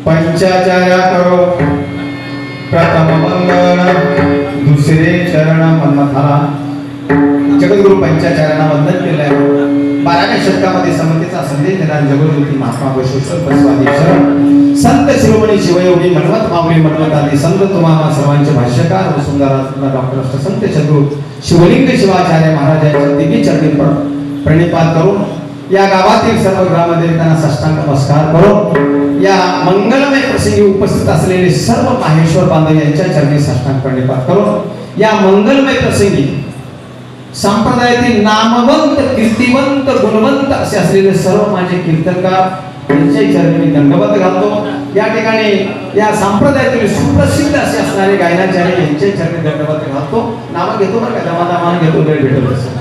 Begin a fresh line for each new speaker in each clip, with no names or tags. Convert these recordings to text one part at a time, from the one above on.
पंचाचार्या करो प्रथम वंदन दुसरे चरण मन्मथाला. जगद्गुरु पंचाचार्यांना वंदन केलं आहे. 12व्या शतकामध्ये समतेचा संदेश देणारे जगद्गुरु महात्मा बसवेश्वर बसवादीश्वर संत शिरोमणी शिवयोगी मनवत माऊली मनवत आदी संत तुम्हाला सर्वांचे भाष्यकार व सुंदर डॉक्टर संत सद्गुरु शिवलिंग शिवाचार्य महाराजांच्या दिव्य चरणी प्रणिपात करून या गावातील सर्व ग्रामदेवतांना साष्टांग नमस्कार करून या मंगलमय प्रसंगी उपस्थित असलेले सर्व माहेश्वर बांधव यांच्या चरणी साष्टांग प्रणिपात करून या मंगलमय प्रसंगी संप्रदायातील नामवंत कीर्तिवंत गुणवंत असे असलेले सर्व माझे कीर्तनकार यांच्या चरणी मी दंडवत घालतो. या ठिकाणी या संप्रदायातील सुप्रसिद्ध असे असणारे गायनाचार्य यांच्या चरणी दंडवत घालतो. नाव घेतो बरं का, दमादमान घेतो, वेळ भेटत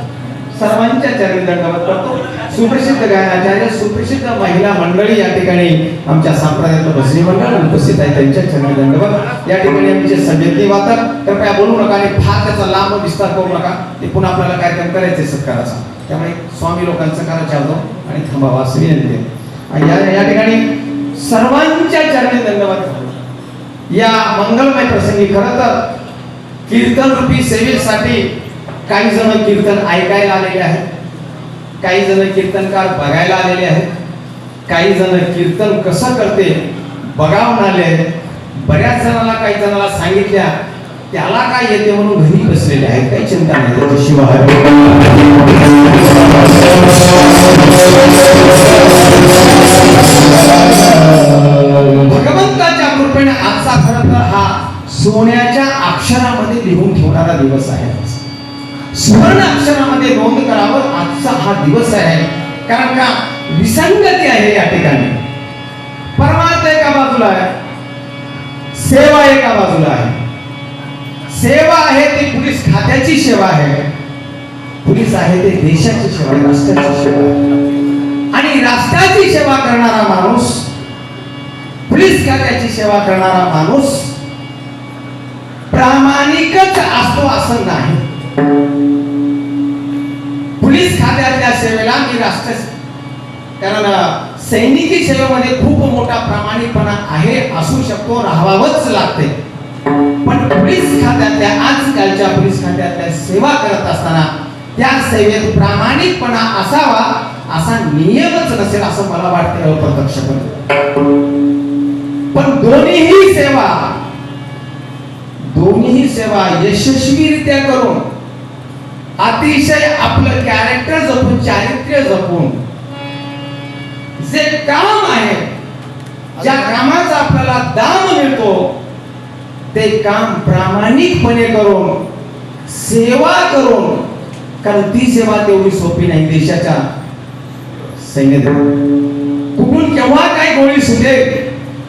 सर्वांच्या चरणी दंडवत करतो. सुप्रसिद्ध गायनाचार्य सुप्रसिद्ध महिला मंडळी या ठिकाणी आमच्या संप्रदायातलं भजनी मंडळ उपस्थित आहे, त्यांच्या चरणी दंडवत. या ठिकाणी आमचे संगीतनी वादक कृपया बोलू नका आणि फार त्याचा लांब विस्तार करू नका. ते पुन्हा आपल्याला कार्यक्रम करायचे सत्काराचा, त्यामुळे स्वामी लोकांचं करायचं होतं आणि थांबावा असं विनंती आहे. आणि या ठिकाणी सर्वांच्या चरणी दंडवत. या मंगलमय प्रसंगी खरं तर कीर्तन रूपी सेवेसाठी काही जण कीर्तन ऐकायला आलेले आहेत, काही जण कीर्तनकार बघायला आलेले आहेत, काही जण कीर्तन कसं करते बघावून आले. बऱ्याच जणांना काही जणांना सांगितल्या त्याला काय येते म्हणून घरी बसलेले आहेत, काही चिंता नाही त्याच्याशिवाय. भगवंताच्या कृपेने आजचा खरं तर हा सोन्याच्या अक्षरामध्ये लिहून ठेवणारा दिवस आहे. सुवर्ण अक्षरामध्ये नोंद करावं आजचा हा दिवस आहे. कारण का विसंगती आहे या ठिकाणी. परमार्थ एका बाजूला आहे, सेवा एका बाजूला आहे. सेवा आहे ती पोलीस खात्याची सेवा आहे, पोलीस आहे ते देशाची सेवा, राष्ट्राची सेवा. आणि राष्ट्राची सेवा करणारा माणूस, पोलीस खात्याची सेवा करणारा माणूस प्रामाणिकच असतो असं नाही. पोलीस खात्यातल्या सेवेला मी राष्ट्र, कारण सैनिकी सेवेमध्ये खूप मोठा प्रामाणिकपणा आहे, असू शकतो, राहावाच लागते. पण पोलीस खात्यातल्या आजकालच्या पोलीस खात्यातल्या सेवा करत असताना त्या सेवेत प्रामाणिकपणा असावा असा नियमच नसेल असं मला वाटते अप्रत्यक्षपणे. पण दोन्ही सेवा यशस्वीरित्या करून अतिशय आपलं कॅरेक्टर जपून, चारित्र्य जपून जे काम आहे, ज्या कामाचा आपल्याला दाम मिळतो ते काम प्रामाणिकपणे करून, सेवा करून, कारण ती सेवा तेवढी सोपी नाही. देशाच्या सैन्यात कुठून केव्हा काय गोळी सुटेल,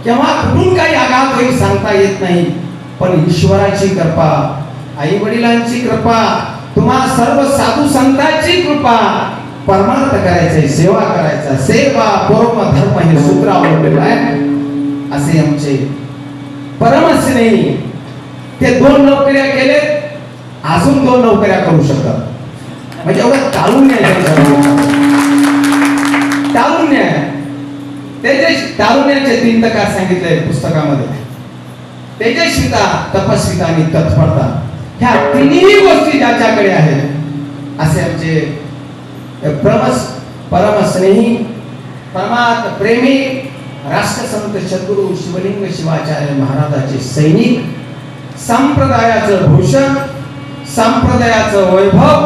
केव्हा कुठून काही आघात होईल सांगता येत नाही. पण ईश्वराची कृपा, आई वडिलांची कृपा, तुम्हा सर्व साधू संतांची कृपा, परमार्थ करायचे, सेवा करायचा, सेवा परम धर्म हे सूत्र अवलंबलेलं आहे. असे आमचे परमहंसने ते 2 नोकऱ्या केले, अजून 2 नोकऱ्या करू शकतात. म्हणजे एवढं तारुण्य तारुण्याचे 3 प्रकार सांगितले पुस्तकामध्ये. तेजस्विता, तपस्विता आणि तत्परता. ह्या 3ही गोष्टी ज्याच्याकडे आहेत असे आमचे परमस्नेही परमात्म प्रेमी राष्ट्रसंत सद्गुरु शिवलिंग शिवाचार्य महाराजांचे सैनिक, संप्रदायाचं भूषण, संप्रदायाचं वैभव,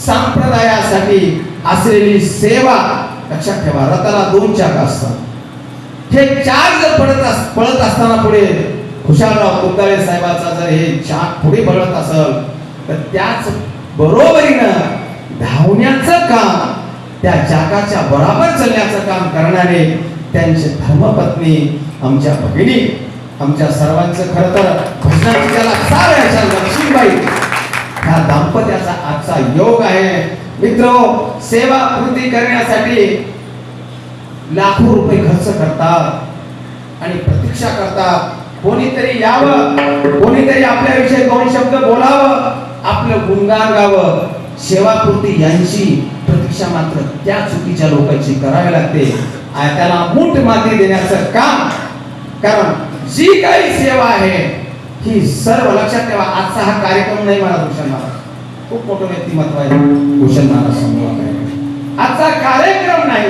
संप्रदायासाठी असलेली सेवा. लक्षात ठेवा, रथाला 2 चाक असतात. हे 4 जर पळत असताना पुढे खुशालराव तुपदाळे साहेबाचा जर हे चाक पुढे पळत असेल तर त्याच बरोबरीनं धावण्याचं काम, त्या चाकाच्या बरोबर चालण्याचं काम करणारे त्यांचे धर्मपत्नी आमच्या भगिनी, आमच्या सर्वांचं खरं तर भजनाची त्याला सार अशा लक्ष्मीबाई, ह्या दाम्पत्याचा आजचा योग आहे. मित्र, सेवा कृती करण्यासाठी लाखो रुपये खर्च करतात आणि प्रतीक्षा करतात. कोणीतरी यावं, कोणीतरी आपल्याविषयी 2 शब्द बोलावं, आपलं गुणगान गावं. सेवाकृती यांची प्रतीक्षा मात्र त्या चुकीच्या लोकांची करावी लागते. त्याला मूठ माती देण्याचं काम. कारण जी काही सेवा आहे ही सर्व लक्षात ठेवा. आजचा हा कार्यक्रम नाही मला भूषण महाराज, खूप मोठं व्यक्तिमत्व आहे भूषण महाराज समोर. आजचा कार्यक्रम नाही,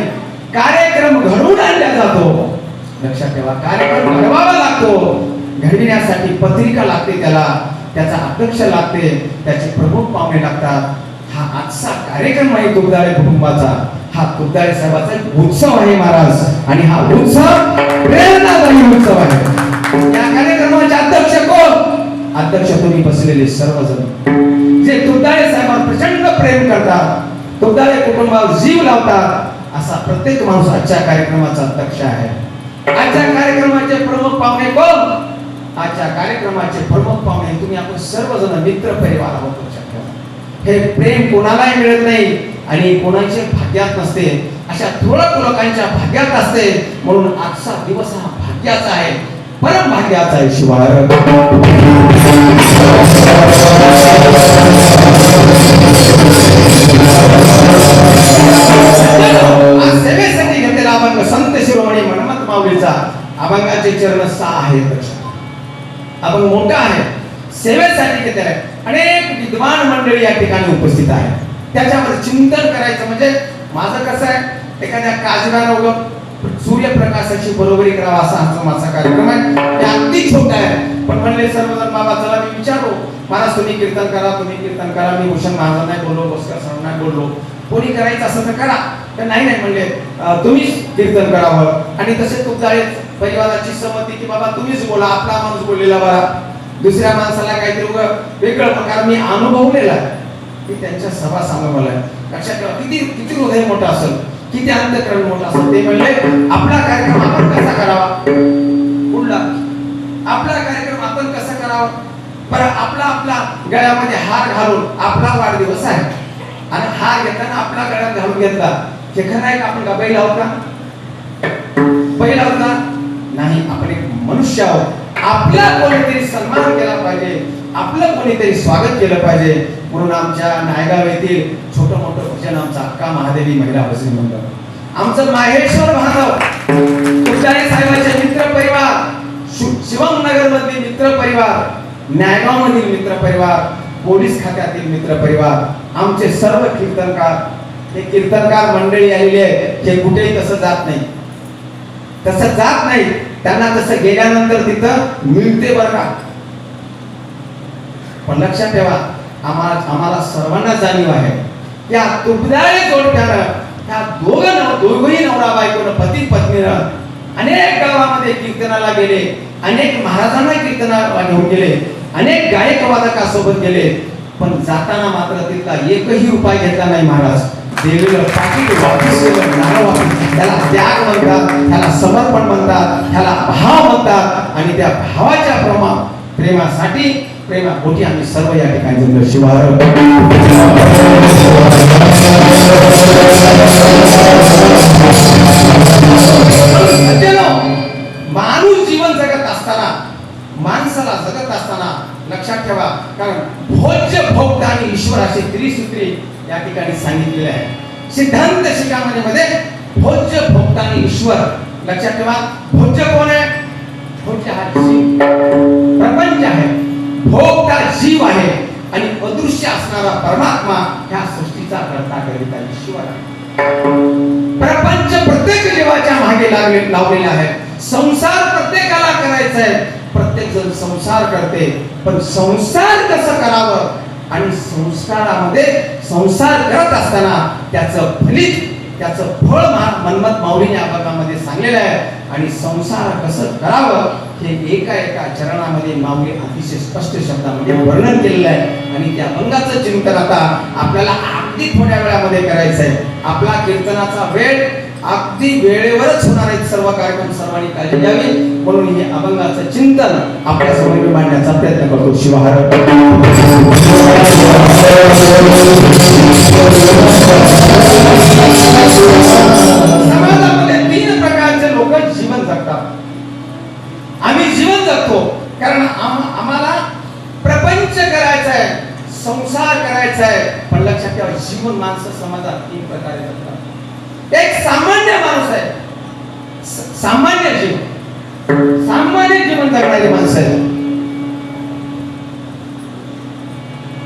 कार्यक्रम घडवून आणला जातो. लक्षात ठेवा, कार्यक्रम घडवावा लागतो. घडविण्यासाठी पत्रिका लागते, त्याचा अध्यक्ष लागते, त्याचे प्रमुख पाहुणे लागतात. हा आजचा कार्यक्रम आहे तुपदाळे कुटुंबाचा, हा तुपदाळे साहेबाचा एक उत्सव आहे महाराज. आणि हा उत्सव प्रेरणादायी उत्सव आहे. या कार्यक्रमाचे अध्यक्ष कोण? अध्यक्ष तुम्ही बसलेले सर्वजण जे तुपदाळे साहेबांवर प्रचंड प्रेम करतात, तुपदाळे कुटुंबावर जीव लावतात, असा प्रत्येक माणूस आजच्या कार्यक्रमाचा अध्यक्ष आहे. आजच्या कार्यक्रमाचे प्रमुख पाहुणे कोण? आजच्या कार्यक्रमाचे प्रमुख पाहुणे तुम्ही आपण सर्वजण मित्र परिवार आहोत. हे प्रेम कोणालाही मिळत नाही आणि कोणाचे भाग्यात नसते. अशा थोडक लोकांच्या भाग्यात असते. म्हणून आजचा दिवस हा भाग्याचा आहे, परम भाग्याचा आहे. शिवाय सेवेसाठी घेतलेला अभंग संत शिरोमणी मनमत माऊलीचा अभंगाचे चरण 6 आहेत. अभंग मोठा आहे, सेवेसाठी घेतलेला आहे. अनेक विद्वान मंडळी या ठिकाणी उपस्थित आहे. त्याच्यामध्ये चिंतन करायचं म्हणजे माझं कसं आहे, एखाद्या काजव्याला सूर्यप्रकाशाची बरोबरी करावा असा माझा कार्यक्रम आहे. ते अगदी छोटा आहे, पण म्हणले सर्वजण बाबा चला मी विचारू, महाराज तुम्ही कीर्तन करा, तुम्ही कीर्तन करा. मी भूषण महाराज नाही बोललो, भास्कर सर नाही बोललो, कोणी करायचं असं तर करा. तर नाही म्हणले तुम्हीच कीर्तन करावं. आणि तसे तुपदाळे परिवाराची सहमती की बाबा तुम्हीच बोला, आपला माणूस बोललेला बरा, दुसऱ्या माणसाला काहीतरी वेगळं प्रकार मी अनुभवलेला की त्यांच्या सभा सांगवला. लक्षात ठेवा, किती हृदय मोठं असेल, किती अंतःकरण मोठं असेल. ते म्हणले आपला कार्यक्रम आपण कसा करावा, पुढला आपला कार्यक्रम आपण कसा करावा. बरं, आपला गळ्यामध्ये हार घालून आपला वाढदिवस आहे आणि हार घेताना आपला गळ्यात घालून घेतला, हे खरं आहे का? आपण का बैल आहोत का? बैल आहोत का? नाही, आपण एक मनुष्य आहोत. आपला कोणीतरी सन्मान केला पाहिजे, आपलं कोणीतरी स्वागत केलं पाहिजे. म्हणून आमच्या नायगाव येथील छोटं मोठं भजन आमचा अक्का महादेवी महिला भजन मंडळ, आमचं माहेश्वर महादेव, तुपदाळे साहेबांचे मित्र परिवार, शिवम नगर मधील मित्र परिवार, नायगाव मधील मित्र परिवार, पोलीस खात्यातील मित्र परिवार, आमचे सर्व कीर्तनकार, हे कीर्तनकार मंडळी आलेली आहे. हे कुठेही तसं जात नाही, तसं जात नाही. त्यांना तसं गेल्यानंतर तिथं मिळते बरं का. पण लक्षात ठेवा, आम्हाला सर्वांना जाणीव आहे त्या तुपदाळे जोडप्यानं, त्या दोघही नवरा बायकोनं, पती पत्नीनं अनेक गावामध्ये कीर्तनाला गेले, अनेक महाराजांना कीर्तनाला घेऊन गेले, अनेक गायक वादकासोबत गेले. पण जाताना मात्र तिथला एकही रुपया घेतला नाही महाराज. देवीला पाकिट वापस केलं, नारळ वापस. त्याला त्याग म्हणतात, त्याला समर्पण म्हणतात, त्याला भाव म्हणतात. आणि त्या भावाच्या प्रेमासाठी प्रेमापोटी आम्ही सर्व या ठिकाणी जमलो. शिवार माणूस जीवन जगत असताना, माणसाला जगत असताना लक्षात ठेवा, कारण भोज्य भोक्त आणि ईश्वर असे त्रिसूत्री या ठिकाणी सांगितलेले आहे. सिद्धांत शिखामणीमध्ये भोज्य भोक्त आणि ईश्वर लक्षात ठेवा. भोज्य कोण आहे? भोज्य हा जीव, प्रपंच आहे. भोगता जीव आहे आणि अदृश्य असणारा परमात्मा ह्या सृष्टीचा कर्ता करिता ईश्वर आहे. प्रपंच प्रत्येक जीवाच्या मागे लावलेला आहे. संसार प्रत्येकाला करायचा आहे. प्रत्येक जण संसार करते, पण संसार कसं करावं आणि संस्कारामध्ये संसार करत असताना त्याचं फळ मन्मथ माऊलीने अभंगामध्ये सांगलेलं आहे. आणि संसार कसं करावं हे एका चरणामध्ये माऊली अतिशय स्पष्ट शब्दामध्ये वर्णन केलेलं आहे. आणि त्या अभंगाचं चिंतन आता आपल्याला अगदी थोड्या वेळामध्ये करायचं आहे. आपला कीर्तनाचा वेळ अगदी वेळेवरच होणार आहे. सर्व कार्यक्रम सर्वांनी काळजी घ्यावी, म्हणून हे अभंगाचं चिंतन आपल्या समोर मांडण्याचा प्रयत्न करतो. शिवहार समाजामध्ये 3 प्रकारचे लोक जीवन जगतात. आम्ही जीवन जगतो कारण आम्हाला प्रपंच करायचा आहे, संसार करायचा आहे. पण लक्षात ठेवा, जीवन माणसं समाजात 3 प्रकारे जगतात. एक सामान्य माणूस आहे, सामान्य जीवन जगणारी माणसं आहे.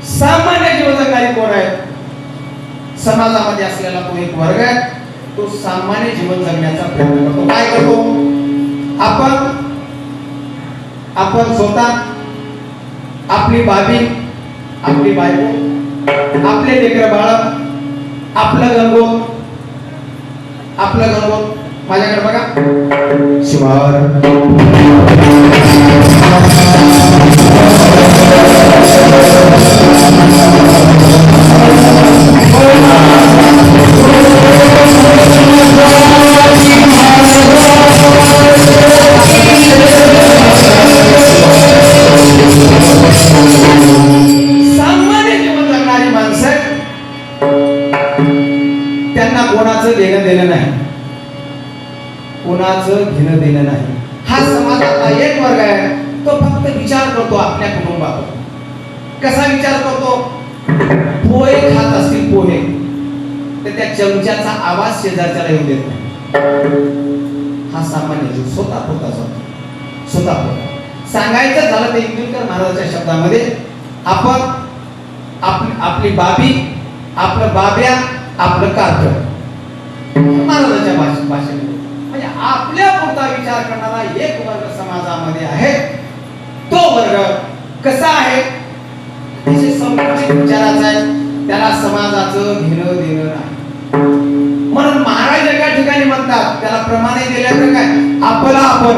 सामान्य जीवन जगणारी कोण आहे? समाजामध्ये असलेला तो एक वर्ग आहे. तो सामान्य जीवन जगण्याचा प्रयत्न करतो. काय करतो? आपण स्वतः, आपली बाबी, आपली बायको, आपले लेकर बाळ, आपलं गंगोत माझ्याकडे बघा. शिवार सामान्य जीवन जगणारी माणसं त्यांना कोणाचं घेणं देणं नाही. हा समाजातला एक वर्ग आहे. तो फक्त विचार करतो आपल्या कुटुंबाबद्दल. कसा विचार करतो? पोहे खात असतील पोहे, तर त्या चमच्याचा आवाज शेजारच्याला येऊ देत नाही. हा सामान्य जीव स्वतः सांगायचं झालं तर इंदुरकर महाराजांच्या शब्दामध्ये आपली बाबी, आपलं बाब्या, आपलं कार्ट, महाराजांच्या भाषेमध्ये म्हणजे आपल्या पुरता विचार करणारा एक वर्ग समाजामध्ये आहे. तो वर्ग कसा आहे? संकुचित विचाराचा आहे. त्याला समाजाचं घेणं देणं नाही. म्हणून महाराज एका ठिकाणी म्हणतात, त्याला प्रमाणे दिल्याचं काय? आपला आपण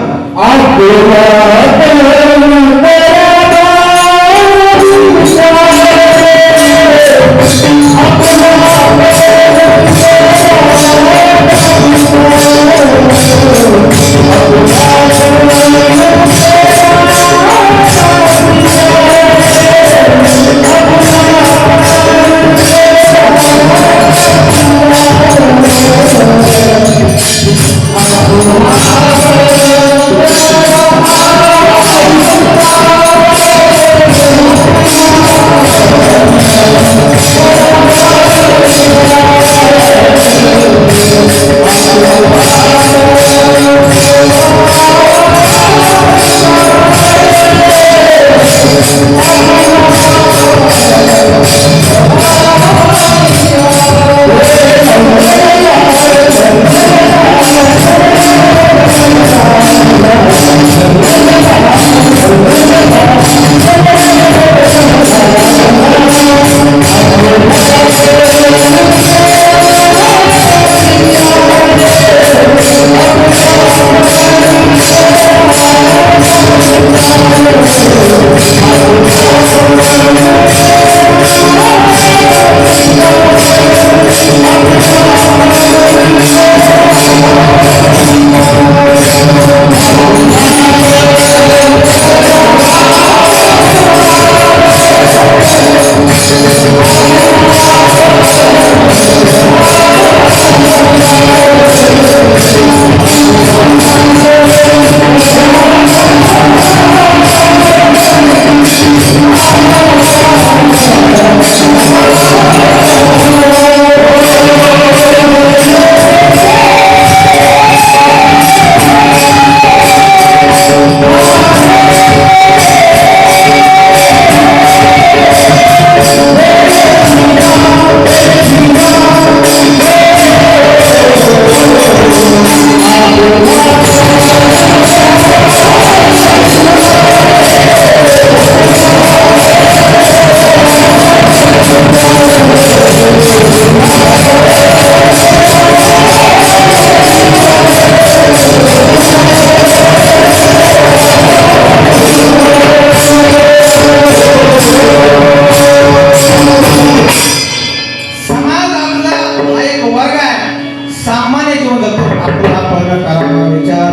सामान्य जीवन जगतो आपला पण करावा विचार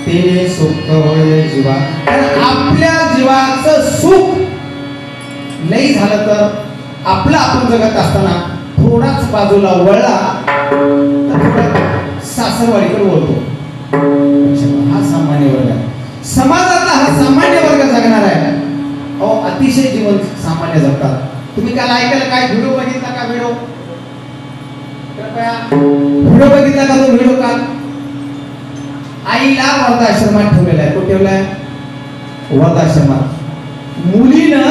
ते सुख होय जीवा. कारण आपल्या जीवाचं सुख नाही झालं तर आपलं आपण जगत असताना थोडाच बाजूला वळला तर थोडा सासरवाडीकडे वळतो. हा सामान्य वर्ग आहे. समाजातला हा सामान्य वर्ग जगणार आहे. अहो अतिशय जीवन सामान्य जगतात. तुम्ही काल ऐकायला काय व्हिडिओ बघितला का? व्हिडिओ बघितला का? तो व्हिडिओ काल आईला वृद्धाश्रमात ठेवलेला आहे. कुठे ठेवलाय? वृद्धाश्रमात. मुलीनं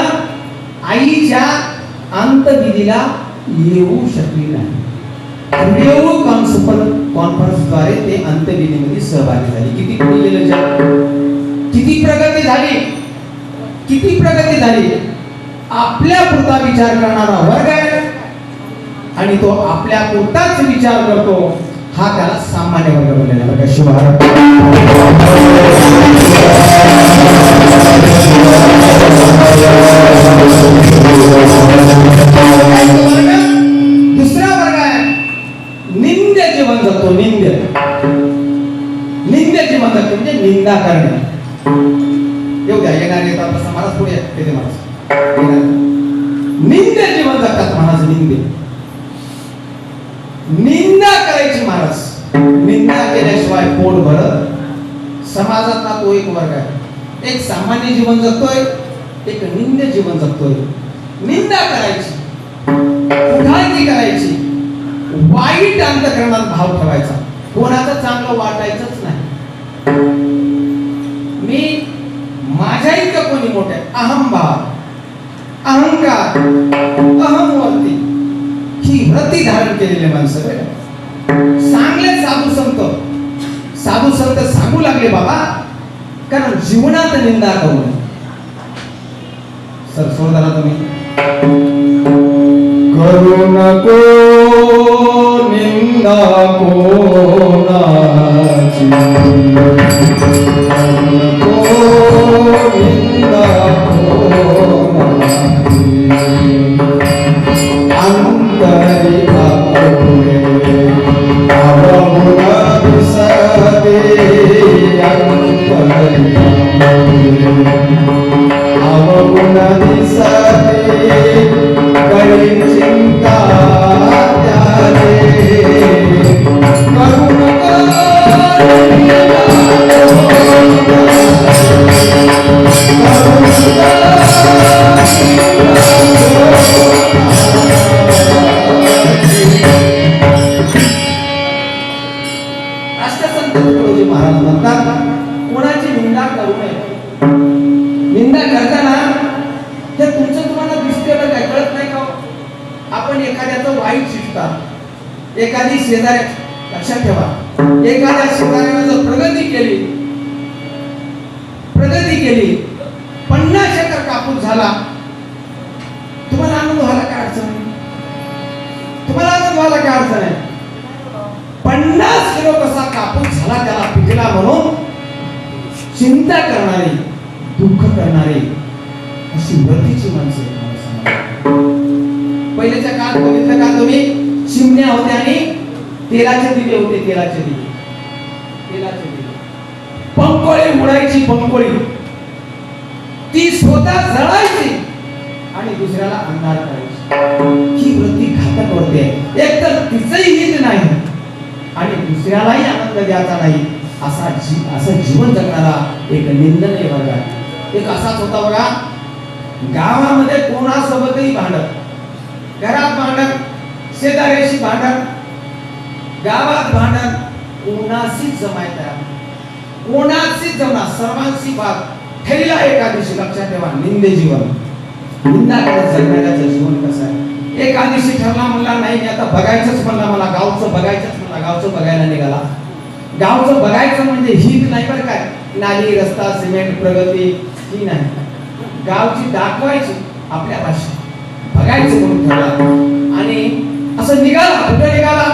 आईच्या अंत्यविधीला येऊ शकली नाही. व्हिडिओ कॉन्फरन्सद्वारे ते अंत्यविधीमध्ये सहभागी झाली. किती पुढे गेलं जग, किती प्रगती झाली, किती प्रगती झाली. आपल्या पुरता विचार करणारा वर्ग आहे आणि तो आपल्या पुरताच विचार करतो. हा त्याला सामान्य वर्ग बनलेला बघा. शिवहार दुसरा वर्ग आहे निंद्य जीवन जगतो. निंद्य जीवन जगतो म्हणजे निंदा करणे. येऊ द्या, येणार येतात तसा महाराज पुढे येते. महाराज निंद्य जीवन जगतात. महाराज निंदा करायची. महाराज निंदा केल्याशिवाय पोट भरत. समाजातला तो एक वर्ग आहे. एक सामान्य जीवन जगतोय, एक निंद्य जीवन जगतोय. निंदा करायची, उठायची करायची, वाईट अंतःकरणात भाव ठेवायचा, कोणाचं चांगलं वाटायचंच नाही. मी माझ्या इतकं कोणी मोठे, अहंभाव, अहंकार, अहमवरती ही वृत्ती धारण केलेले माणसं. चांगले साधू संत सांगू लागले बाबा, कारण जीवनात निंदा करू नये. सर सोडा तुम्ही. करू नको निंदा कोणाची, करू नको निंदा कोणाची, अंतरी आपुले अवगुण दिसते, अंतरी अवगुण दिसते, करी चिंता त्याले, करू नको राष्ट्रसंत तुकडोजी महाराज म्हणतात, कोणाची निंदा करू नये. निंदा करताना हे तुमचं तुम्हाला दिसतेलं काय कळत नाही का? आपण एखाद्याचं वाईट शिकता, एखादी शेजारी, लक्षात ठेवा, एखाद्या शेजाऱ्याने जर प्रगती केली 50 एकर कापूस झाला, तुम्हाला आनंद व्हायला काय अडचण आहे? तुम्हाला आनंद व्हायला काय अडचण आहे? 50 किलो कसा कापूस झाला, त्याला पिकला म्हणून चिंता करणारी, दुःख करणारी अशी वृत्तीची माणसे. पहिल्याच्या काळात बघितलं का तुम्ही? चिमण्या होत्या आणि तेलाचे दिवे होते. तेलाचे दिवे पंकोळी उडायची. पंकोळी ती स्वतः जळायची आणि दुसऱ्याला अंधार करायची. ही वृत्ती घातक वृत्ती आहे. एक तर तिचंही हित नाही आणि दुसऱ्यालाही आनंद द्यायचा नाही, असं जीवन जगणारा एक निंदनीय वर्ग आहे. एक असाच होता बघा, गावामध्ये कोणासोबतही भांडण, घरात भांडण, शेजाऱ्याशी भांडण, गावात भांडण, कोणाशीच जमायचं, कोणाशीच जमणार, सर्वांशी बात ठेला. एका दिवशी लक्षात ठेवा, निंदे जीवन, निंदा करत जगणाऱ्याचं जीवन कसं आहे. एका दिवशी ठरला, म्हणला नाही मी आता बघायचंच, म्हणला मला गावचं बघायचंच, म्हणला गावचं बघायला निघाला. गावचं बघायचं म्हणजे हित नाही बरं काय, नाली, रस्ता, सिमेंट, प्रगती ही नाही, गावची दाखवायची आपल्या भाषेत, बघायचं म्हणून ठरला. आणि असं निघाला. कुठे निघाला?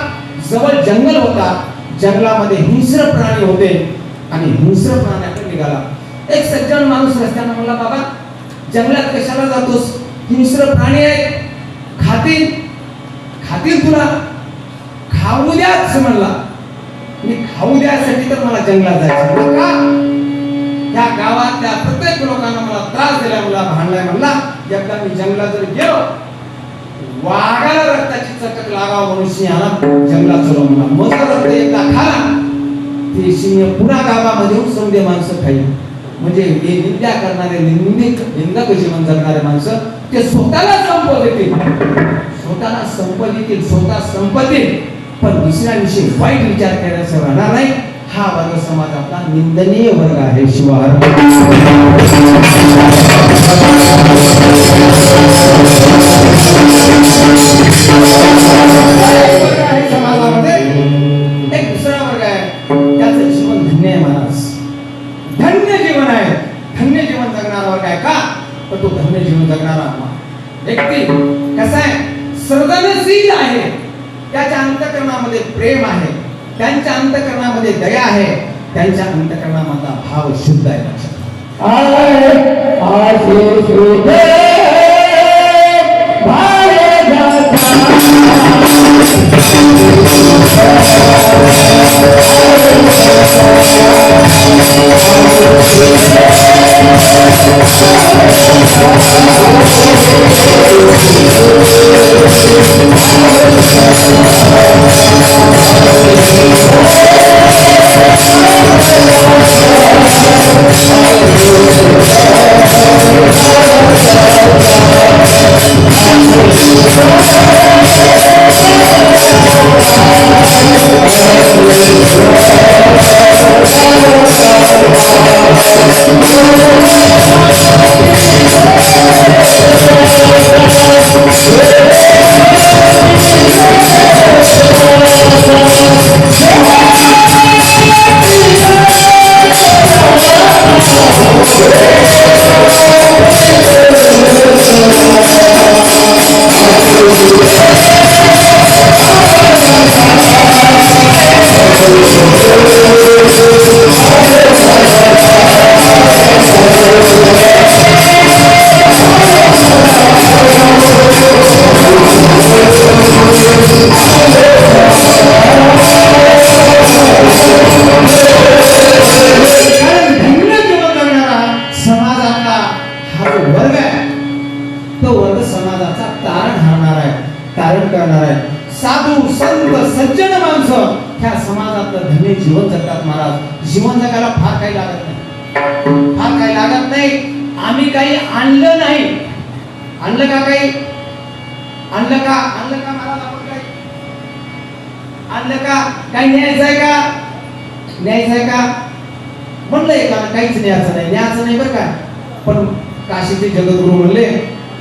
जवळ जंगल होता, जंगलामध्ये हिंस्र प्राणी होते आणि हिंस्र प्राण्याकडे निघाला. एक सज्जन माणूस रस्त्याने म्हणला, बाबा जंगलात कशाला जातोस? हिंस्र प्राणी आहेत, खातील तुला, खाऊ द्याच म्हणला. मी खाऊ द्यासाठी तर मला जंगलात जायचं. मला का? या गावातल्या प्रत्येक लोकांना मला त्रास दिला, मला भांडलाय. म्हणला एकदा मी जंगलात जर गेलो, वाघाला रक्ताची चटक लागावं म्हणून सिंहाला जंगलात चढवला. मग रक्त एकदा खाला ते सिंह पुन्हा गावामध्ये येऊन समजे माणसं खाईल. म्हणजे हे निंदा करणारे निंदक जीवन जगणारे माणसं ते स्वतःला संपवतील, स्वतःला संपवतील, स्वतः संपतील, पण दुसऱ्यांविषयी वाईट विचार करायचा राहणार नाही. हा वर्ग समाज आपला निंदनीय वर्ग आहे. शिवार समाजामध्ये एक दुसरा वर्ग आहे, त्याचं जीवन धन्य आहे. महाराज धन्य जीवन आहे. धन्य जीवन जगणारा वर्ग आहे. का? तर तो धन्य जीवन जगणारा व्यक्ती कसा आहे? सर्जनशील आहे. त्याच्या अंतःकरणामध्ये प्रेम आहे, त्यांच्या अंतःकरणामध्ये दया आहे, त्यांच्या अंतःकरणामधला भाव शुद्ध आहे. जीवन जगतात. महाराज जीवन जगायला फार काही लागत नाही, फार काही लागत नाही. आम्ही काही आणलं नाही. आणलं का? काही आणलं का? आणलं का महाराज? आपण काही आणलं का? काही न्यायचंय का? न्यायचंय का? म्हणलंय का? काहीच न्यायचं नाही, न्यायचं नाही बरं का. पण काशीचे जगद्गुरु म्हणले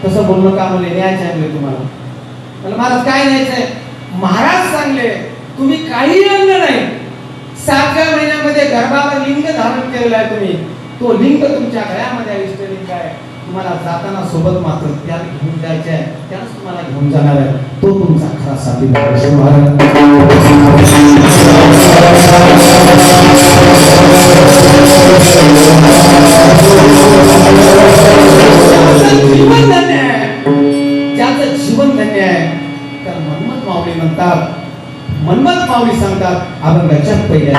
तसं बोलणं का? म्हणले न्यायचं आहे तुम्हाला. म्हणलं महाराज काय न्यायचंय? महाराज सांगले तुम्ही काही आणलं नाही. 7व्या महिन्यामध्ये गर्भावर लिंग धारण केलेलं आहे तुम्ही. तो लिंग तुमच्या गळ्यामध्ये आहे, इष्टलिंग आहे. तुम्हाला जाताना सोबत मात्र त्याला घेऊन जायचे आहे, त्यालाच तुम्हाला घेऊन जाणार आहे. तो तुमचा खरा साथीदार आहे. जीवन धन्य आहे, ज्याचं जीवन धन्य आहे. तर मनमत माऊली म्हणतात, मनमत माऊली सांगतात अभंगाच्या पहिल्या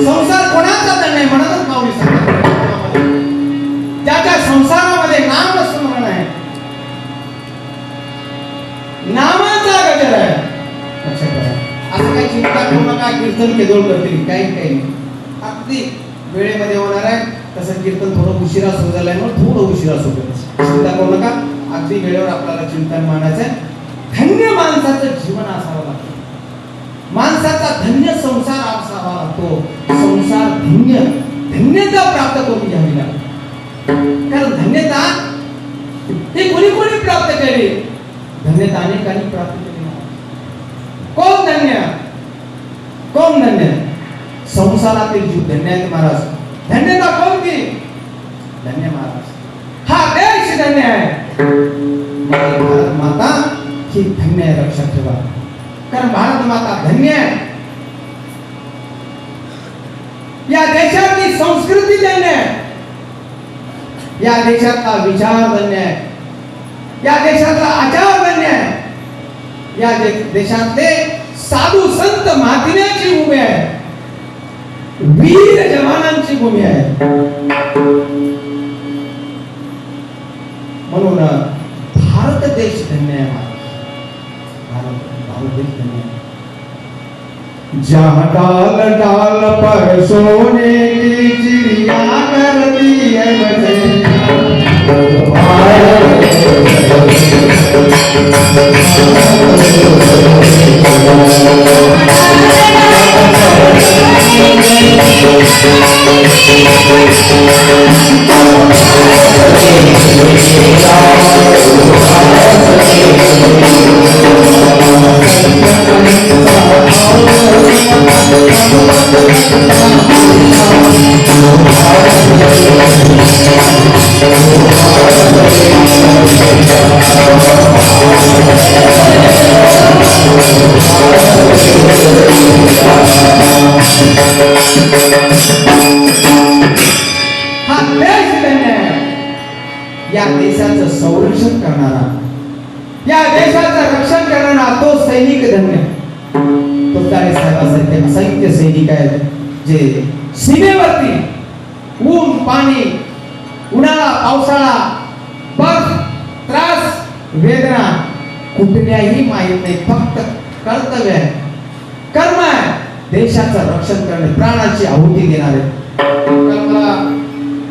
संसार कोणाचा धन्य आहे म्हणतच माऊली सांगतात. ज्याच्या संसारामध्ये नाम स्मरण आहे, नामाचा गजर आहे. लक्षात ठेवा. असं काही चिंता करू नका कीर्तन केदोळ करतील, काही नाही. अगदी वेळेमध्ये होणार आहे. तसं कीर्तन थोडं उशिरा सुरू झालंय म्हणून थोडं उशिरा सुरू, चिंता करू नका. अगदी वेळेवर आपल्याला चिंतन मांडायचंय. धन्य माणसाचं जीवन असावं लागतं, माणसाचा धन्य संसार असावा लागतो. संसार धन्य, धन्यता प्राप्त करून घ्यावी लागते. कारण धन्यता ही कोणी कोणी प्राप्त केली, धन्यता अनेकांनी प्राप्त केली. कोण धन्य, कोण धन्य? संसारातील जीव धन्य आहेत महाराज. धन्यता कोणती? धन्य महाराज. हा देश धन्य आहे, भारत माता ही धन्य आहे. लक्षात ठेवा. कारण भारत माता धन्य आहे. या देशातली संस्कृती धन्य आहे, या देशातला विचार धन्य आहे, या देशातला आचार धन्य आहे, या देशातले साधू संत महात्म्याची भूमी आहे, वीर जवानांची भूमी आहे. म्हणून भारत देश धन्य आहे. भारत देश धन्य आहे. जहाँ डाल डाल पर सोने की चिड़िया करती है या देशाचं संरक्षण करणारा, या देशाचं रक्षण करणारा तो सैनिक धन्य. तुतारे साहेबांसारखे असंख्य सैनिक आहेत जे सीमेवरती ऊन पाणी, उन्हाळा पावसाळा, बर्फ, त्रास, वेदना कुठल्याही माहीत नाही, फक्त कर्तव्य आहे, कर्म आहे, देशाचं रक्षण करणे, प्राणाची आहुती देणारे.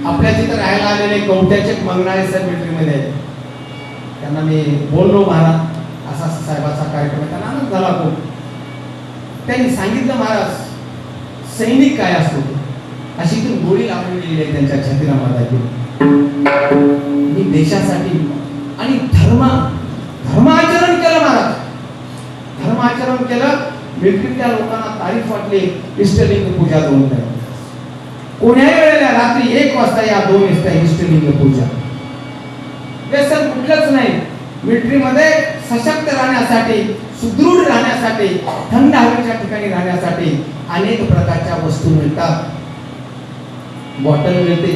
आपल्या तिथं राहायला आलेले कवट्याचे मंगनाळे सर मिलिटरीमध्ये आहेत. त्यांना मी बोललो महाराज असा साहेबाचा कार्यक्रम आहे, त्यांना आनंद झाला खूप. त्यांनी सांगितलं महाराज सैनिक काय असतो, अशी ती गोळी लावून गेलेली आहे त्यांच्या छातीला मारायची. मी देशासाठी आणि धर्माचरण केलं महाराज, धर्माचरण केलं. मिलिटरीच्या लोकांना तारीफ वाटली. इष्टलिंग पूजा 2 टाइम, कोण्याही वेळेला रात्री 1 वाजता या 2 वाजता इष्टलिंग पूजा. व्यसन कुठलंच नाही. मिलिटरीमध्ये सशक्त राहण्यासाठी, सुदृढ राहण्यासाठी, थंड हवेच्या ठिकाणी राहण्यासाठी अनेक प्रकारच्या वस्तू मिळतात. बॉटल मिळते,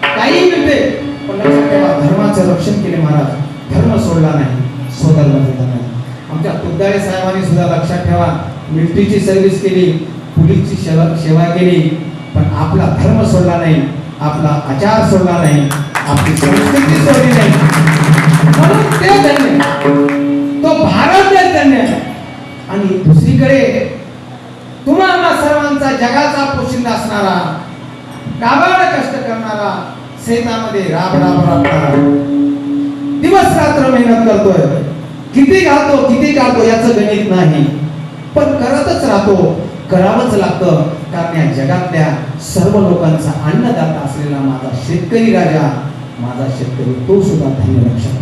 काही मिळते, पण लक्षात ठेवा धर्माचं रक्षण केले महाराज. धर्म सोडला नाही, स्वधर्म दिला नाही. आमच्या तुगदाळे साहेबांनी सुद्धा लक्षात ठेवा मिलिटरीची सर्व्हिस केली, पोलीसची सेवा केली, पण आपला धर्म सोडला नाही, आपला आचार सोडला नाही, आपली संस्कृती सोडली नाही. म्हणून ते धन्य, तो भारत देश धन्य. आणि दुसरीकडे तुम्हाला सर्वांचा जगाचा पोशिंदा असणारा, काबाड कष्ट करणारा, शेतामध्ये राबणारा, दिवस रात्र मेहनत करतोय, किती घालतो किती काढतो याचं गणित नाही, पण करतच राहतो, करावंच लागतं. कारण या जगातल्या सर्व लोकांचा अन्नदाता असलेला माझा शेतकरी राजा, माझा शेतकरी तो सुद्धा धन्य. लक्षात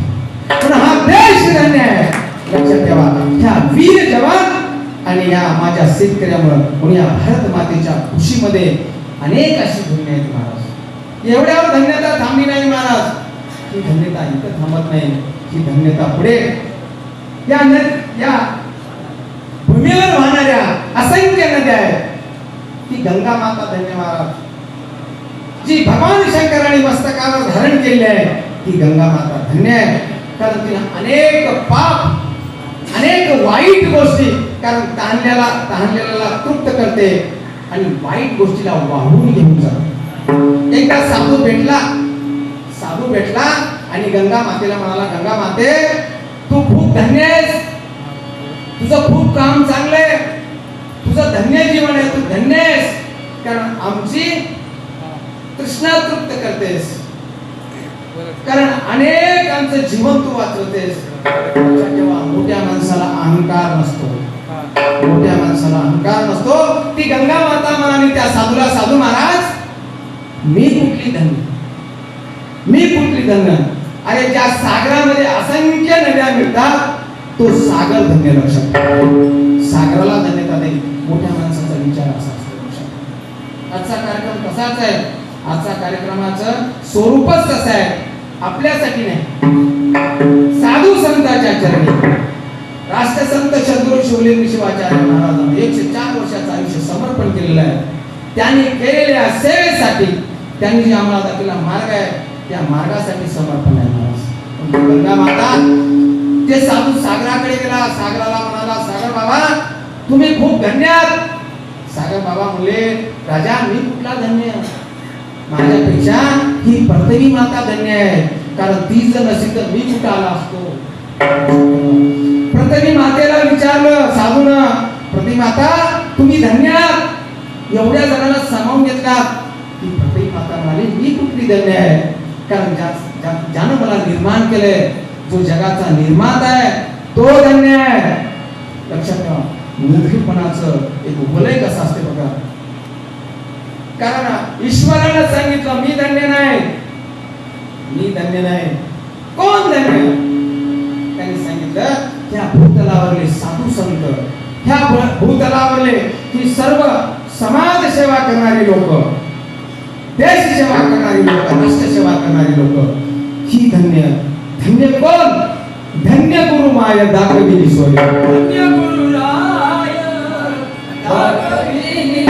पण हा देश धन्य आहे. लक्षात ठेवा ह्या वीर जवान आणि या माझ्या शेतकऱ्यामुळे म्हणून या भारत मातेच्या खुशीमध्ये अनेक अशी धन्य आहेत महाराज. एवढ्यावर धन्यता थांबली नाही महाराज. ही धन्यता इथं थांबत नाही, ही धन्यता पुढे या भूमीवर वाहणाऱ्या असंख्य नद्या आहेत. ती गंगा माता धन्य महाराज, जी भगवान शंकराने मस्तकावर धारण केली आहे, ती गंगा माता धन्य आहे. कारण तिला अनेक पाप, अनेक वाईट गोष्टी कारण तहानलेल्याला तृप्त करते आणि वाईट गोष्टीला वाहून घेऊन जातो. एकदा साधू भेटला आणि गंगा मातेला म्हणाला, गंगा माते तू खूप धन्य आहेस, तुझं खूप काम चांगलंय, तुझं धन्य जीवन आहे, तू धन्य आहेस, कारण आमची तृष्णा तृप्त करतेस, कारण अनेकांचं जीवन तू वाचवतेस. तेव्हा मोठ्या माणसाला अहंकार नसतो, मोठ्या माणसाला अहंकार नसतो. ती गंगा माता म्हणाली त्या साधूला, साधू महाराज मी कुठली धन्य. अरे ज्या सागरामध्ये असंख्य नद्या मिळतात तो सागर धन्य. लक्षात सागराला धन्यता नाही, मोठ्या माणसाचा विचार असा असतो. आजचा कार्यक्रम कसाच आहे, आजचा कार्यक्रमाचं स्वरूपच तसं आहे, आपल्यासाठी नाही, साधू संतांच्या चरणी. राष्ट्रसंत सद्गुरू शिवलिंग शिवाचार्य महाराजांनी 104 वर्षाचं आयुष्य समर्पण केलेलं आहे. त्यांनी केलेल्या सेवेसाठी, त्यांनी जे आम्हाला दाखवलेला मार्ग आहे त्या मार्गासाठी समर्पण आहे महाराज. गंगा माता ते साधू सागराकडे गेला, सागराला म्हणाला, सागर बाबा तुम्ही खूप धन्य आहात. सागर बाबा म्हणले, राजा मी कुठला धन्य, माझ्यापेक्षा ही पृथ्वी माता धन्य आहे, कारण ती जर नसेल तर मी कुठं आला असतो. पृथ्वी मातेला विचारलं साधून, पृथ्वी माता तुम्ही धन्य आहात, एवढ्या जणांना सामावून घेतला. ती पृथ्वी माता म्हणाली, मी कुठली धन्य आहे, कारण ज्यानं मला निर्माण केलंय, जो जगाचा निर्माता आहे तो धन्य आहे. लक्षात ठेवा, मूर्खपणाचं एक उपलय कसं असते बघा. कारण ईश्वरानं सांगितलं मी धन्य नाही, मी धन्य नाही, कोण धन्य. त्यांनी सांगितलं ह्या भूतलावरले साधू संत, ह्या भूतलावरले ही सर्व समाज सेवा करणारी लोक, देश सेवा करणारी लोक, राष्ट्र सेवा करणारी लोक, ही धन्य. धन्य कोण, धन्य गुरु माय दाखविली सोय, धन्य गुरु राय दाखविली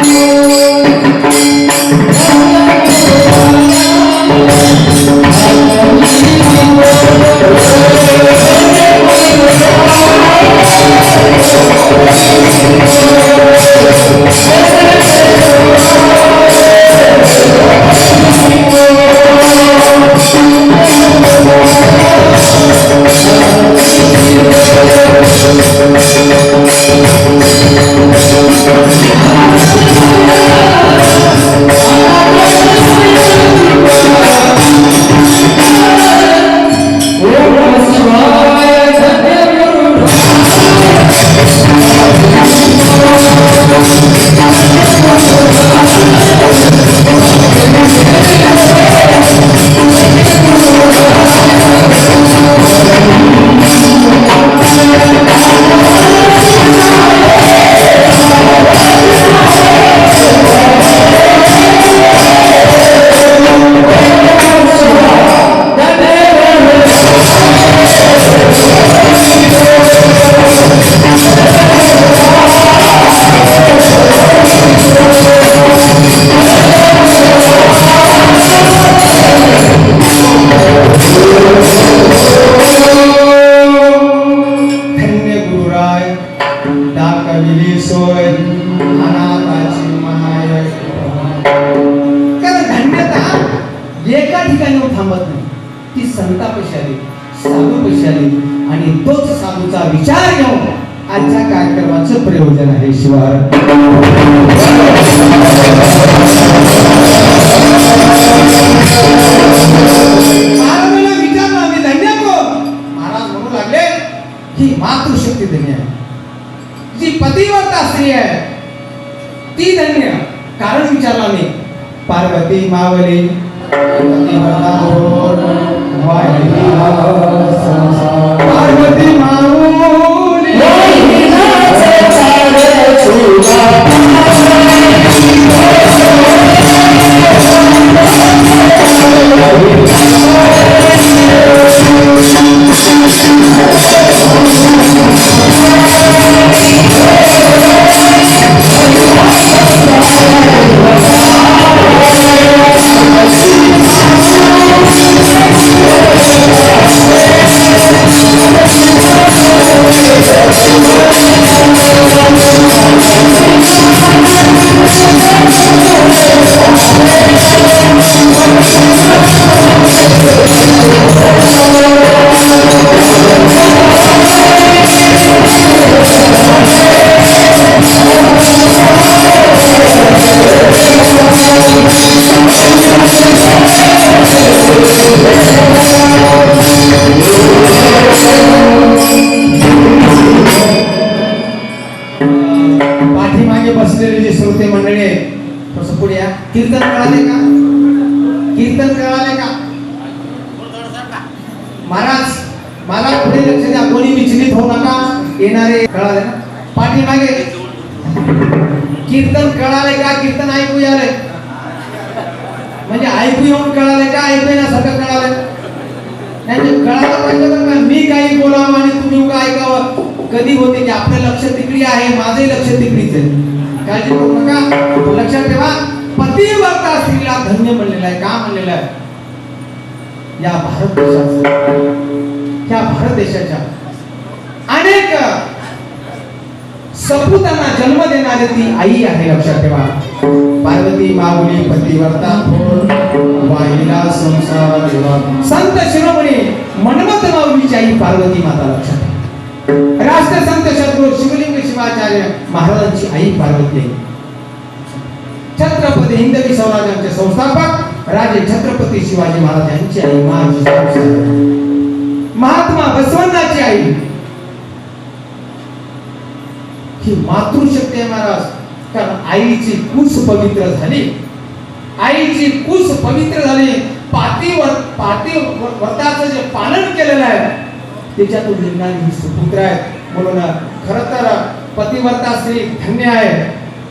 आणि तोच साधूचा विचार घेऊन आजच्या कार्यक्रमाचं प्रयोजन आहे. शिवार महाराजांना विचारलं मी धन्य कोण. महाराज म्हणू लागले ही मातृशक्ती धन्य आहे, जी पतिव्रता स्त्री आहे ती धन्य. कारण विचारला मी, पार्वती मावली पार्वती माऊली पाठीमागे बसलेले जे श्रोते मंडळी आहेत थोडंसं पुढे या. कीर्तन कळाले का? कीर्तन कळाले का? महाराज मला पुढे लक्ष द्या, कोणी विचलित होऊ नका. येणारे कळाले ना? पाठीमागे कीर्तन कळाले का? कीर्तन ऐकू आले म्हणजे ऐकू येऊन कळाले का? ऐकू येण्यासारखं कळालं नाही? कळायला पाहिजे बरं का. मी काही बोलावं आणि तुम्ही उगा ऐकावं. कधी होते की आपलं लक्ष तिकडी आहे, माझंही लक्ष तिकडीच आहे. काळजी करू नका. लक्षात ठेवा, पतिव्रता स्त्रीला धन्य म्हणलेलं आहे. का म्हणलेलं आहे? या भारत देशाच्या अनेक सपूतांना जन्म देणारी ती आई आहे. लक्षात ठेवा. पार्वती माऊली पतिव्रता वाहिला संसार देवा. संत शिरोमणी मन्मथ माऊलीची आई पार्वती माता. लक्षात ठेवा. राष्ट्रसंत सद्गुरू शिवलिंग शिवाचार्य महाराजांची आई पार्वती आहे. छत्रपती हिंदवी स्वराज्याचे संस्थापक राजे छत्रपती शिवाजी महाराज यांची आई महात्मा बसवण्णाची आई ही मातृशक्ती आहे महाराज. कारण आईची कुस पवित्र झाली. आईची कुस पवित्र झाली. पातिव्रताचं जे पालन केलेलं आहे त्याच्यातून निघणारी ही सुपुत्र आहे. म्हणून खर तर पतिव्रता स्त्री धन्य आहे.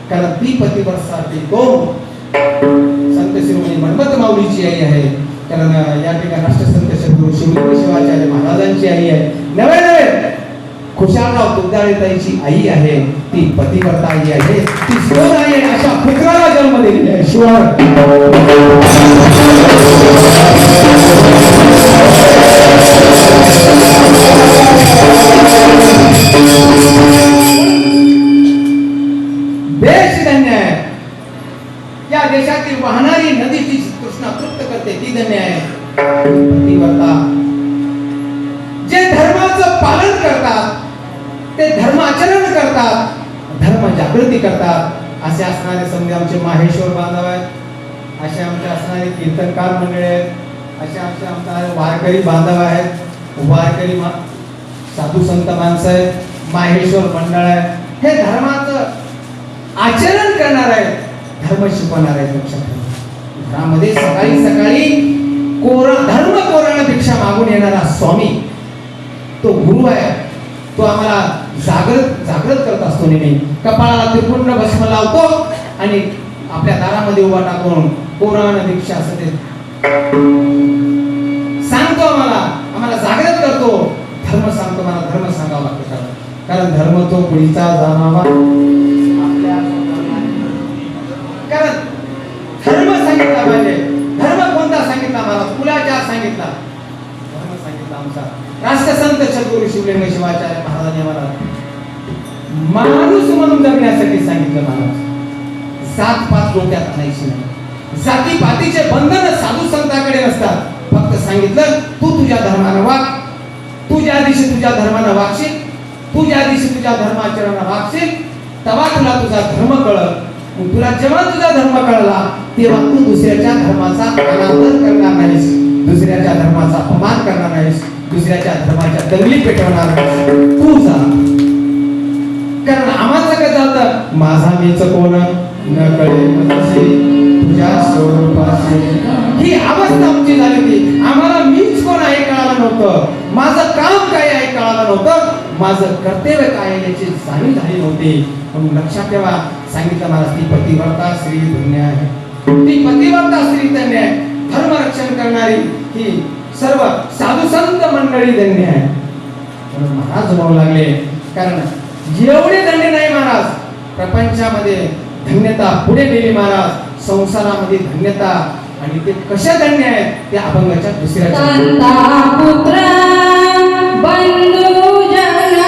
कारण ती पतिव्रता स्त्री कोण? संत शिरोमणी मन्मथ माऊलीची आई आहे. कारण या ठिकाणी राष्ट्रसंत सद्गुरू शिवलिंग शिवाचार्य महाराजांची आई आहे. नवे नवे खुशालराव तुगदाळेताईची आई आहे. ती पतिव्रता आई आहे. ती सोन आई आहे. अशा पुत्राला जन्म दिलेला आहे. शिवाय देश धन्य आहे. या देशातील वाहणारी नदी ती कृष्णा तृप्त करते ती धन्य आहे. पतिव्रता जे धर्माचं पालन करतात, ते धर्माचरण करतात, धर्म जागृती करतात, असे असणारे समजे आमचे माहेश्वर बांधव आहेत, असे आमचे असणारे कीर्तनकार मंडळी आहेत, असे आमचे वारकरी बांधव आहेत, वारकरी साधू संत माणसं आहेत, माहेश्वर मंडळ आहे. हे धर्माचं आचरण करणार आहेत, धर्म शिकवणार आहेत. लक्षात घरामध्ये सकाळी सकाळी धर्म कोराला भिक्षा मागून येणारा स्वामी तो गुरु आहे. तो आम्हाला जागृत करत असतो. नेहमी कपाळाला त्रिपुंड भस्म लावतो आणि आपल्या दारामध्ये उभा टाकून कोरान भिक्षा असं ते सांगतो. आम्हाला जागृत करतो. धर्म सांगतो. मला धर्म सांगावा लागतो. कारण धर्म तो पुढीचा जाणावा. कारण धर्म सांगितला पाहिजे. धर्म कोणता सांगितला? मला कुलाचार सांगितला. धर्म सांगितला आमचा राष्ट्रसंत सद्गुरू शिवलिंग शिवाचार्य महाराजांनी आम्हाला माणूस म्हणून जगण्यासाठी सांगितलं. महाराज जात पात डोक्यात आणायची नाही. जाती पातीचे बंधन साधू संतांकडे नसतात. फक्त सांगितलं तू तुझ्या धर्मानं वाग. तू ज्या दिवशी तुझ्या धर्मानं वागशील, तू ज्या दिवशी तुझ्या धर्माचरणानं वागशील, तेव्हा तुला तुझा धर्म कळल. तुला जेव्हा तुझा धर्म कळला तेव्हा तू दुसऱ्याच्या धर्माचा अनादर करणार नाहीस, दुसऱ्याच्या धर्माचा अपमान करणार नाहीस, दुसऱ्याच्या धर्माच्या दंगली पेटवणार तू जा. कारण आम्हाला काय झालं? माझा मीच कोण न कळे तुझ्या स्वरूपाची. ही अवस्था आमची झाली होती. आम्हाला मीच कोण आहे कळालं नव्हतं. माझं काम काय आहे कळालं नव्हतं. माझं कर्तव्य काय आहे याची जाणीव झाली नव्हती. म्हणून लक्षात ठेवा, सांगितलं मला ती पतिव्रता स्त्री धन्य आहे. ती पतिव्रता स्त्री धन्य आहे. धर्म रक्षण करणारी ही सर्व साधू संत मंडळी धन्य आहे. म्हणून महाराज म्हणू लागले. कारण एवढे धन्य नाही महाराज. प्रपंचामध्ये धन्यता पुढे नेली महाराज. संसारामध्ये धन्यता. आणि ते कशा धन्य आहेत ते अभंगाच्या दुसऱ्या
पुत्र बंधू जना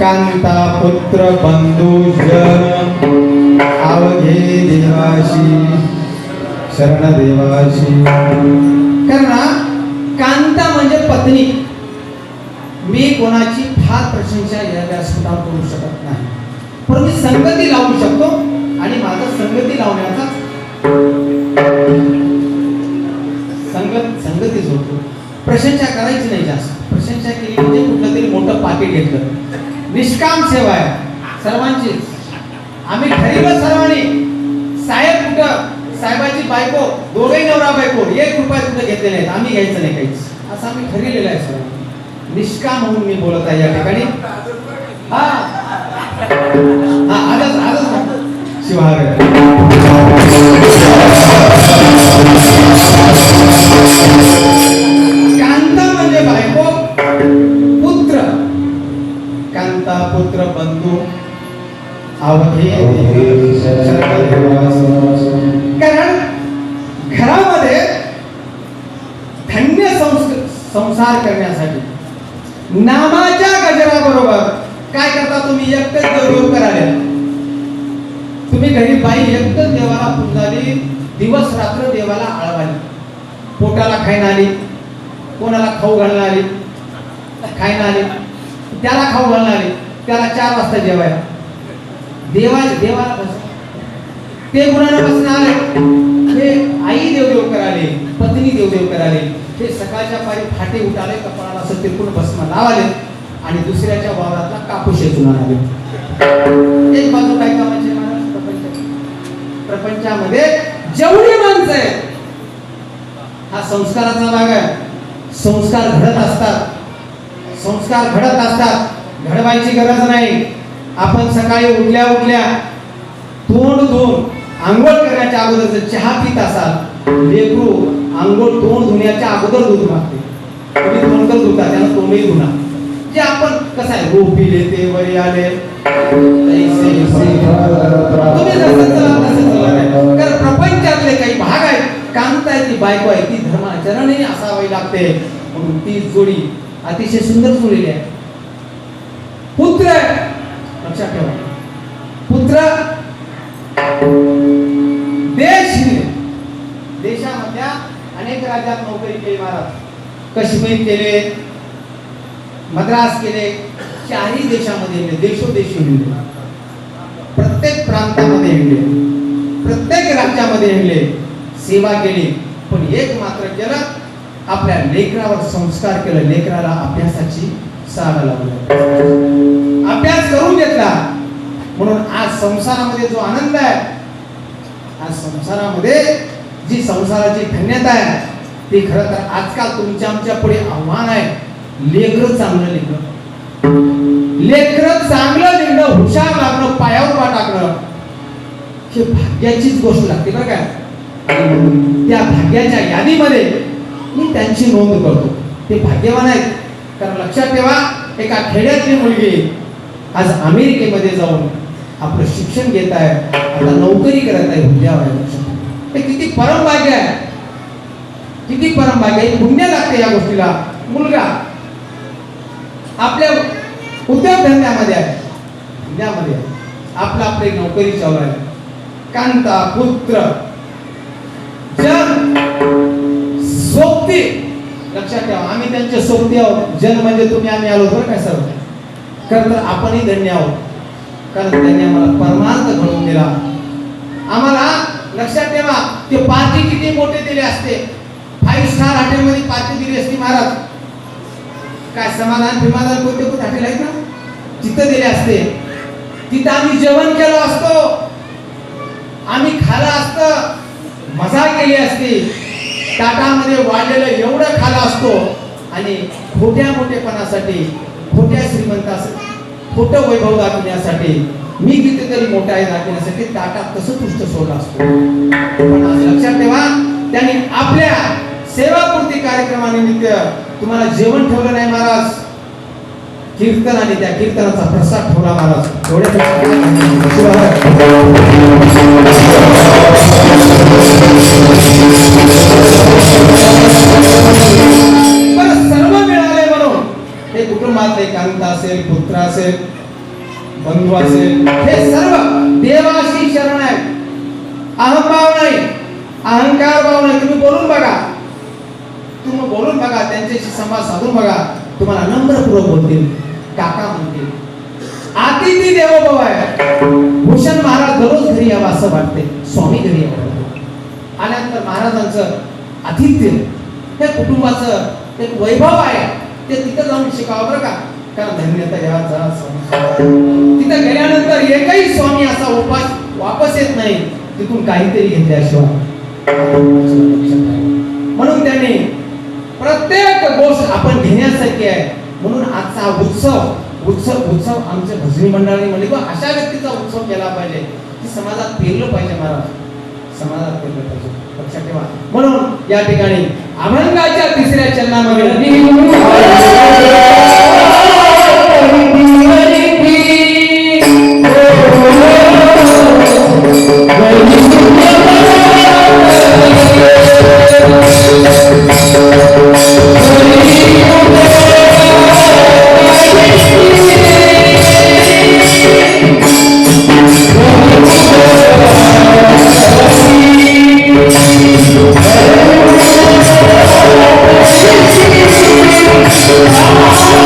कांता पुत्र बंधू जन आवघे देवाशी शरण देवाशी. कारण कांता म्हणजे पत्नी. मी कोणाची फार प्रशंसा या व्यासपीठावर करू शकत नाही, पण मी संगती लावू शकतो आणि माझा संगती लावण्याचा संगतीच होतो. प्रशंसा करायची नाही जास्त. प्रशंसा केली म्हणजे कुठलं तरी मोठं पाकिट घेतलं. निष्काम सेवा आहे सर्वांची. आम्ही ठरवलं सर्वांनी, साहेब कुठं, साहेबाची बायको, दोघे नवरा बायको, 1 रुपया कुठं घेतले नाहीत, आम्ही घ्यायचं नाही काहीच, असं आम्ही ठरलेलं आहे सर्वांनी. निष्काम म्हणून मी बोलत आहे या ठिकाणी. हा हा आजच शिवार कांता म्हणजे बायको, पुत्र, कांता पुत्र बंधू आवघे. कारण घरामध्ये धन्य संसार करण्यासाठी नामाच्या गजराबरोबर काय करता तुम्ही? एकटेच देव कराले. तुम्ही घरी बाई एकटच देवाला पुंजाली, दिवस रात्र देवाला आळवाली, पोटाला खाईन आली, कोणाला खाऊ घालणार आली, खाईन आली, त्याला खाऊ घालणार आली, त्याला 4 वाजता जेवायला, देवाला बस ते गुणानं बसून आले. हे आई देवदेव कराले, पत्नी देवदेव कराले. ते सकाळच्या पारी फाटे उठाले, कपाळाला असं तिरपून भस्म लावाले आणि दुसऱ्याच्या वावरातला कापूस येचून आले. एक बाजू काय कामाचे महाराज? प्रपंचामध्ये जेवढी माणसं आहेत, हा संस्काराचा भाग आहे. संस्कार घडत असतात, संस्कार घडत असतात. घडवायची गरज नाही. आपण सकाळी उठल्या उठल्या तोंड धुवून आंघोळ करण्याच्या अगोदर जर चहा पित असाल, लेकरू आंघोळ तोंड धुण्याच्या अगोदर दूध मागते. तुम्ही तोंड तर धुता, त्याला तोंडही धुना. जे आपण कसं आहे, हो पिले ते वरी आले, तुम्ही जसं चला तसं चला नाही. कारण प्रपंचातले काही भाग आहेत. कांता आहे, ती बायको आहे, ती धर्माचरणही असावी लागते. म्हणून ती जोडी अतिशय सुंदर जुळलेली आहे. पुत्र लक्षात ठेवा, पुत्र देश, देशामधल्या अनेक राज्यात नोकरी केली महाराज. काश्मीर केले, मद्रास केले, 4ही देशामध्ये गेले, देशोदेशी गेले, प्रत्येक प्रांतामध्ये गेले, प्रत्येक राज्यामध्ये गेले, सेवा केली. पण एक मात्र केलं, आपल्या लेकरावर संस्कार केलं. लेकराला अभ्यासाची साड लावली, अभ्यास करून घेतला. म्हणून आज संसारामध्ये जो आनंद आहे, आज संसारामध्ये जी संसाराची धन्यता आहे, ती खरं तर आजकाल तुमच्या आमच्या पुढे आव्हान आहे. लेकरं चांगलं, लेकरं लेकरं चांगलं निघणं, हुशार लागणं, पायावर पा टाकणं हे भाग्याचीच गोष्ट लागते बरं का. त्या भाग्याच्या यादीमध्ये मी त्यांची नोंद करतो. ते भाग्यवान आहेत. कारण लक्षात ठेवा, एका खेड्यातली मुलगी आज अमेरिकेमध्ये जाऊन आपलं शिक्षण घेत आहे, आता नोकरी करत आहे, हुंड्यावर आहे. हे किती परमभाग्य आहे, किती परमभाग्य आहे. पुण्य लागते या गोष्टीला. मुलगा आपल्या उद्योगधंद्यामध्ये आहे, धंद्यामध्ये आहे, आपली नोकरी चालू आहे. कांता पुत्र जन सोबती. लक्षात ठेवा, आम्ही त्यांच्या सोबती आहोत. जन म्हणजे तुम्ही आम्ही आलो बरं काय सर्व. खरं तर आपणही धन्य आहोत, कारण त्यांनी आम्हाला परमार्थ घडवून दिला. आम्हाला लक्षात ठेवा, ते पार्टी किती मोठे दिले असते. 5 स्टार हॉटेलमध्ये पार्टी दिली असती महाराज. काय समाधान विमाधान कोणते कोणते हॉटेल आहेत ना, तिथं दिले असते. तिथं आम्ही जेवण केलं असतो, आम्ही खाल्लं असतं, मजा केली असती. ताटामध्ये वाढलेलं एवढं खाल्लं असतो. आणि खोट्या मोठेपणासाठी, खोट्या श्रीमंतासाठी, खोटं वैभव दाखवण्यासाठी, मी कितीतरी मोठा आहे दाखवण्यासाठी ताटात कसं पुष्ट सोडलं असतो. पण आज लक्षात ठेवा, त्यांनी आपल्या सेवापूर्ती कार्यक्रमानिमित्त तुम्हाला जेवण ठेवलं नाही महाराज. कीर्तन आणि त्या कीर्तनाचा प्रसाद ठेवला महाराज. सर्व मिळाले म्हणून हे कुटुंबातले कांता असेल, पुत्र असेल, बंधू असेल, हे सर्व देवाशी शरण आहे. अहंभाव नाही, अहंकार भाव नाही. तुम्ही बोलून बघा, त्यांच्याशी संवाद साधून बघा, तुम्हाला नम्रपूर्वक बोलतील, काका म्हणतील. अतिथी देवो भव आहे. भूषण महाराज दररोज घरी यावं असं वाटते. स्वामी घरी यावं आल्यानंतर महाराजांचं आतिथ्य हे कुटुंबाचं एक वैभव आहे. ते तिथं जाऊन शिकावं बरं का. कारण धन्यता घ्यावा. तिथं गेल्यानंतर एकही स्वामी असा वापस येत नाही तिथून काहीतरी घेतल्याशिवाय. म्हणून त्यांनी प्रत्येक गोष्ट आपण घेण्यासारखी आहे. म्हणून आजचा उत्सव आमच्या भजनी मंडळाने म्हणजे अशा व्यक्तीचा उत्सव केला पाहिजे की समाजात पेरलं पाहिजे महाराज, समाजात पेरलं पाहिजे. लक्षात ठेवा. म्हणून या ठिकाणी अभंगाच्या 3ऱ्या चरणामध्ये
Oh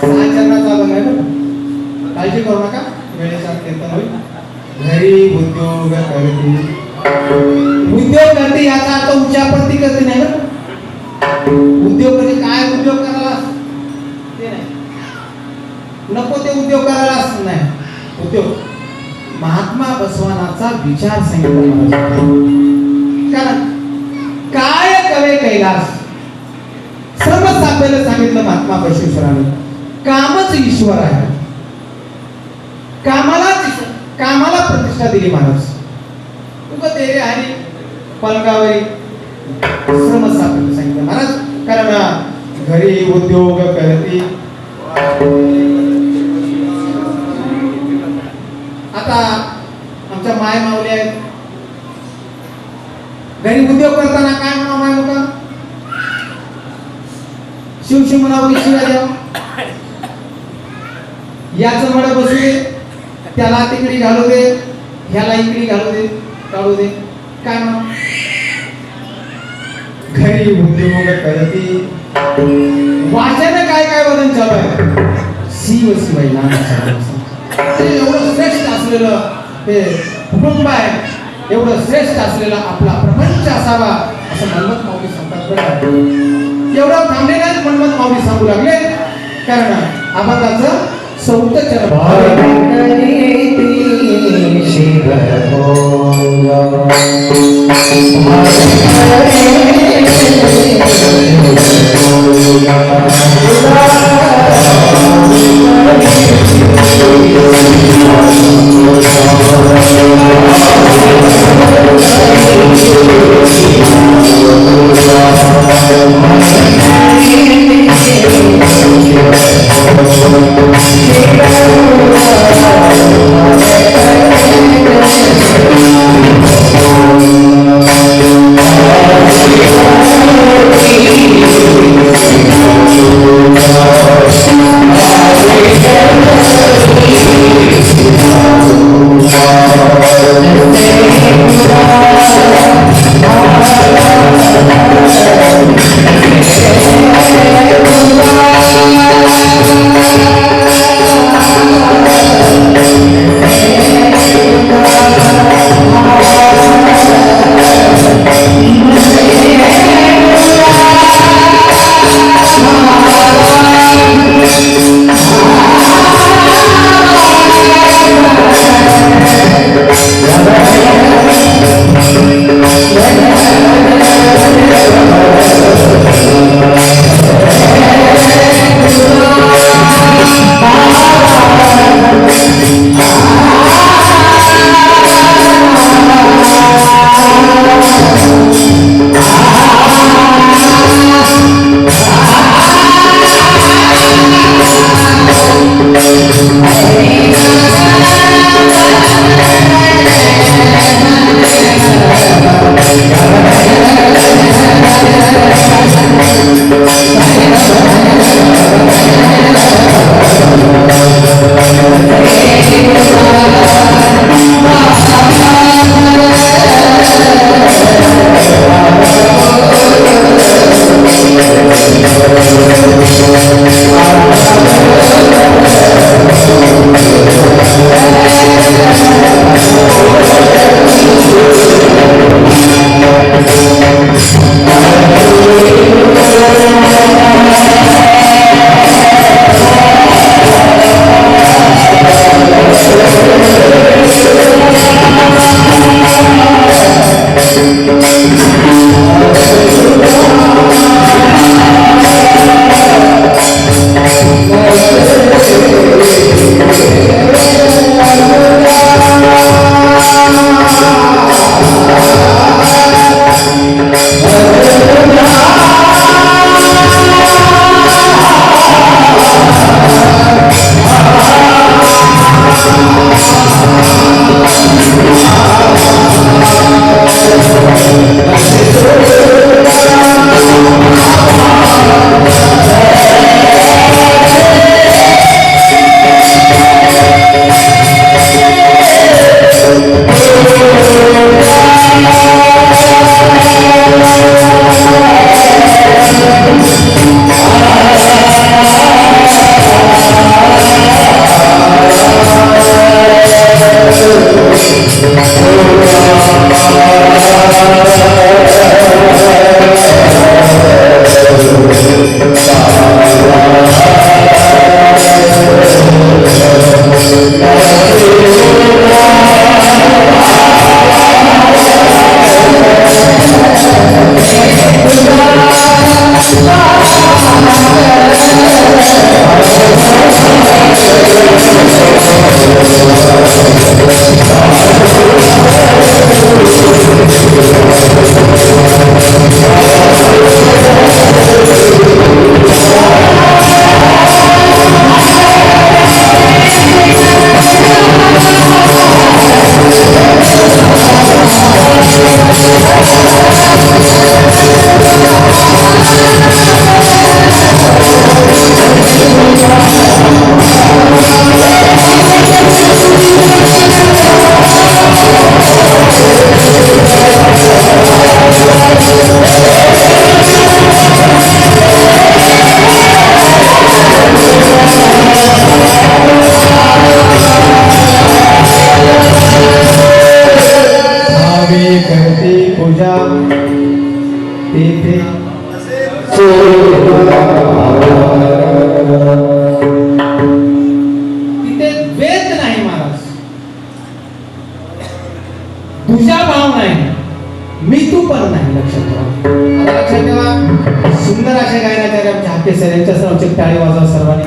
सहा चरणाचा अभंग आहे बरं. काळजी करू नका, वेळेचा कीर्तन होईल. घरी उद्योग करते, उद्योग करते याचा अर्थ उच्चापत्ती करते नाही बरं. उद्योग म्हणजे काय उद्योग करायला ते नाही, नको ते उद्योग करायला नाही. उद्योग महात्मा बसवानाचा विचार सांगितला. कारण काय कवे कैलास सर्व आपल्याला सांगितलं महात्मा बसवेश्वराने. कामच ईश्वर आहे, कामाला प्रतिष्ठा दिली माणूस. तुका तेरे हरी पलकावरी श्रम स्थापन सांगितलं महाराज. कारण घरी उद्योग करते. आता आमच्या माय माऊली आहेत, घरी उद्योग करताना काय म्हणावं माय मुका? शिव म्हणावं की शिव्या द्यावं. याचं मड बसू दे, त्याला तिकडी घालू दे, ह्याला इकडी घालू दे, काढू दे. काय म्हणा? घरी उद्योग करते. वाचन काय काय वदन चालू आहे? शिव शिवायला एवढं श्रेष्ठ असलेलं ते कुटुंब आहे, एवढं श्रेष्ठ असलेला आपला प्रपंच असावा असं मनमत माऊली सांगतात बरं. एवढं थांबले नाही मनमत माऊली सांगू लागले. कारण अभंगाचं 14 चरण टाळी वाजवा सर्वांनी.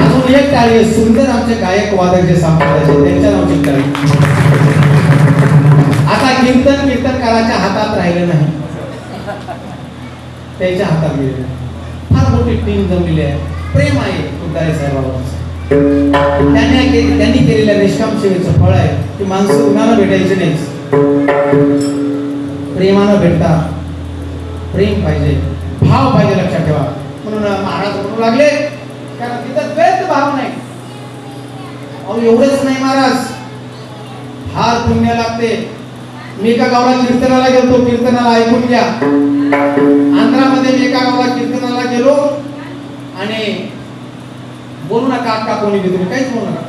अजून एक टाळी आहे, सुंदर आमचे गायक वादक जे संप्रदायाचे त्यांच्या नावाची टाळी. आता कीर्तनकाराच्या हातात राहिलं नाही, त्याच्या हातात गेलेलं आहे. फार मोठी टीम जमलेली आहे, प्रेम आहे तुकाराम साहेबांचं. त्यांनी केलेल्या निष्काम सेवेचं फळ आहे की माणसं उन्हानं भेटायची नाही, प्रेमानं भेटतात. प्रेम पाहिजे, भाव पाहिजे, लक्षात ठेवा. म्हणून महाराज म्हणू लागले, कारण तिथं द्वैत भाव नाही. अहो एवढंच नाही महाराज, फार पुण्य लागते. मी एका गावाला कीर्तनाला गेलो, कीर्तनाला ऐकून घ्या. आंध्रामध्ये मी एका गावाला कीर्तनाला गेलो आणि बोलू नका अक्का कोणी बी, तुम्ही काहीच बोलू नका,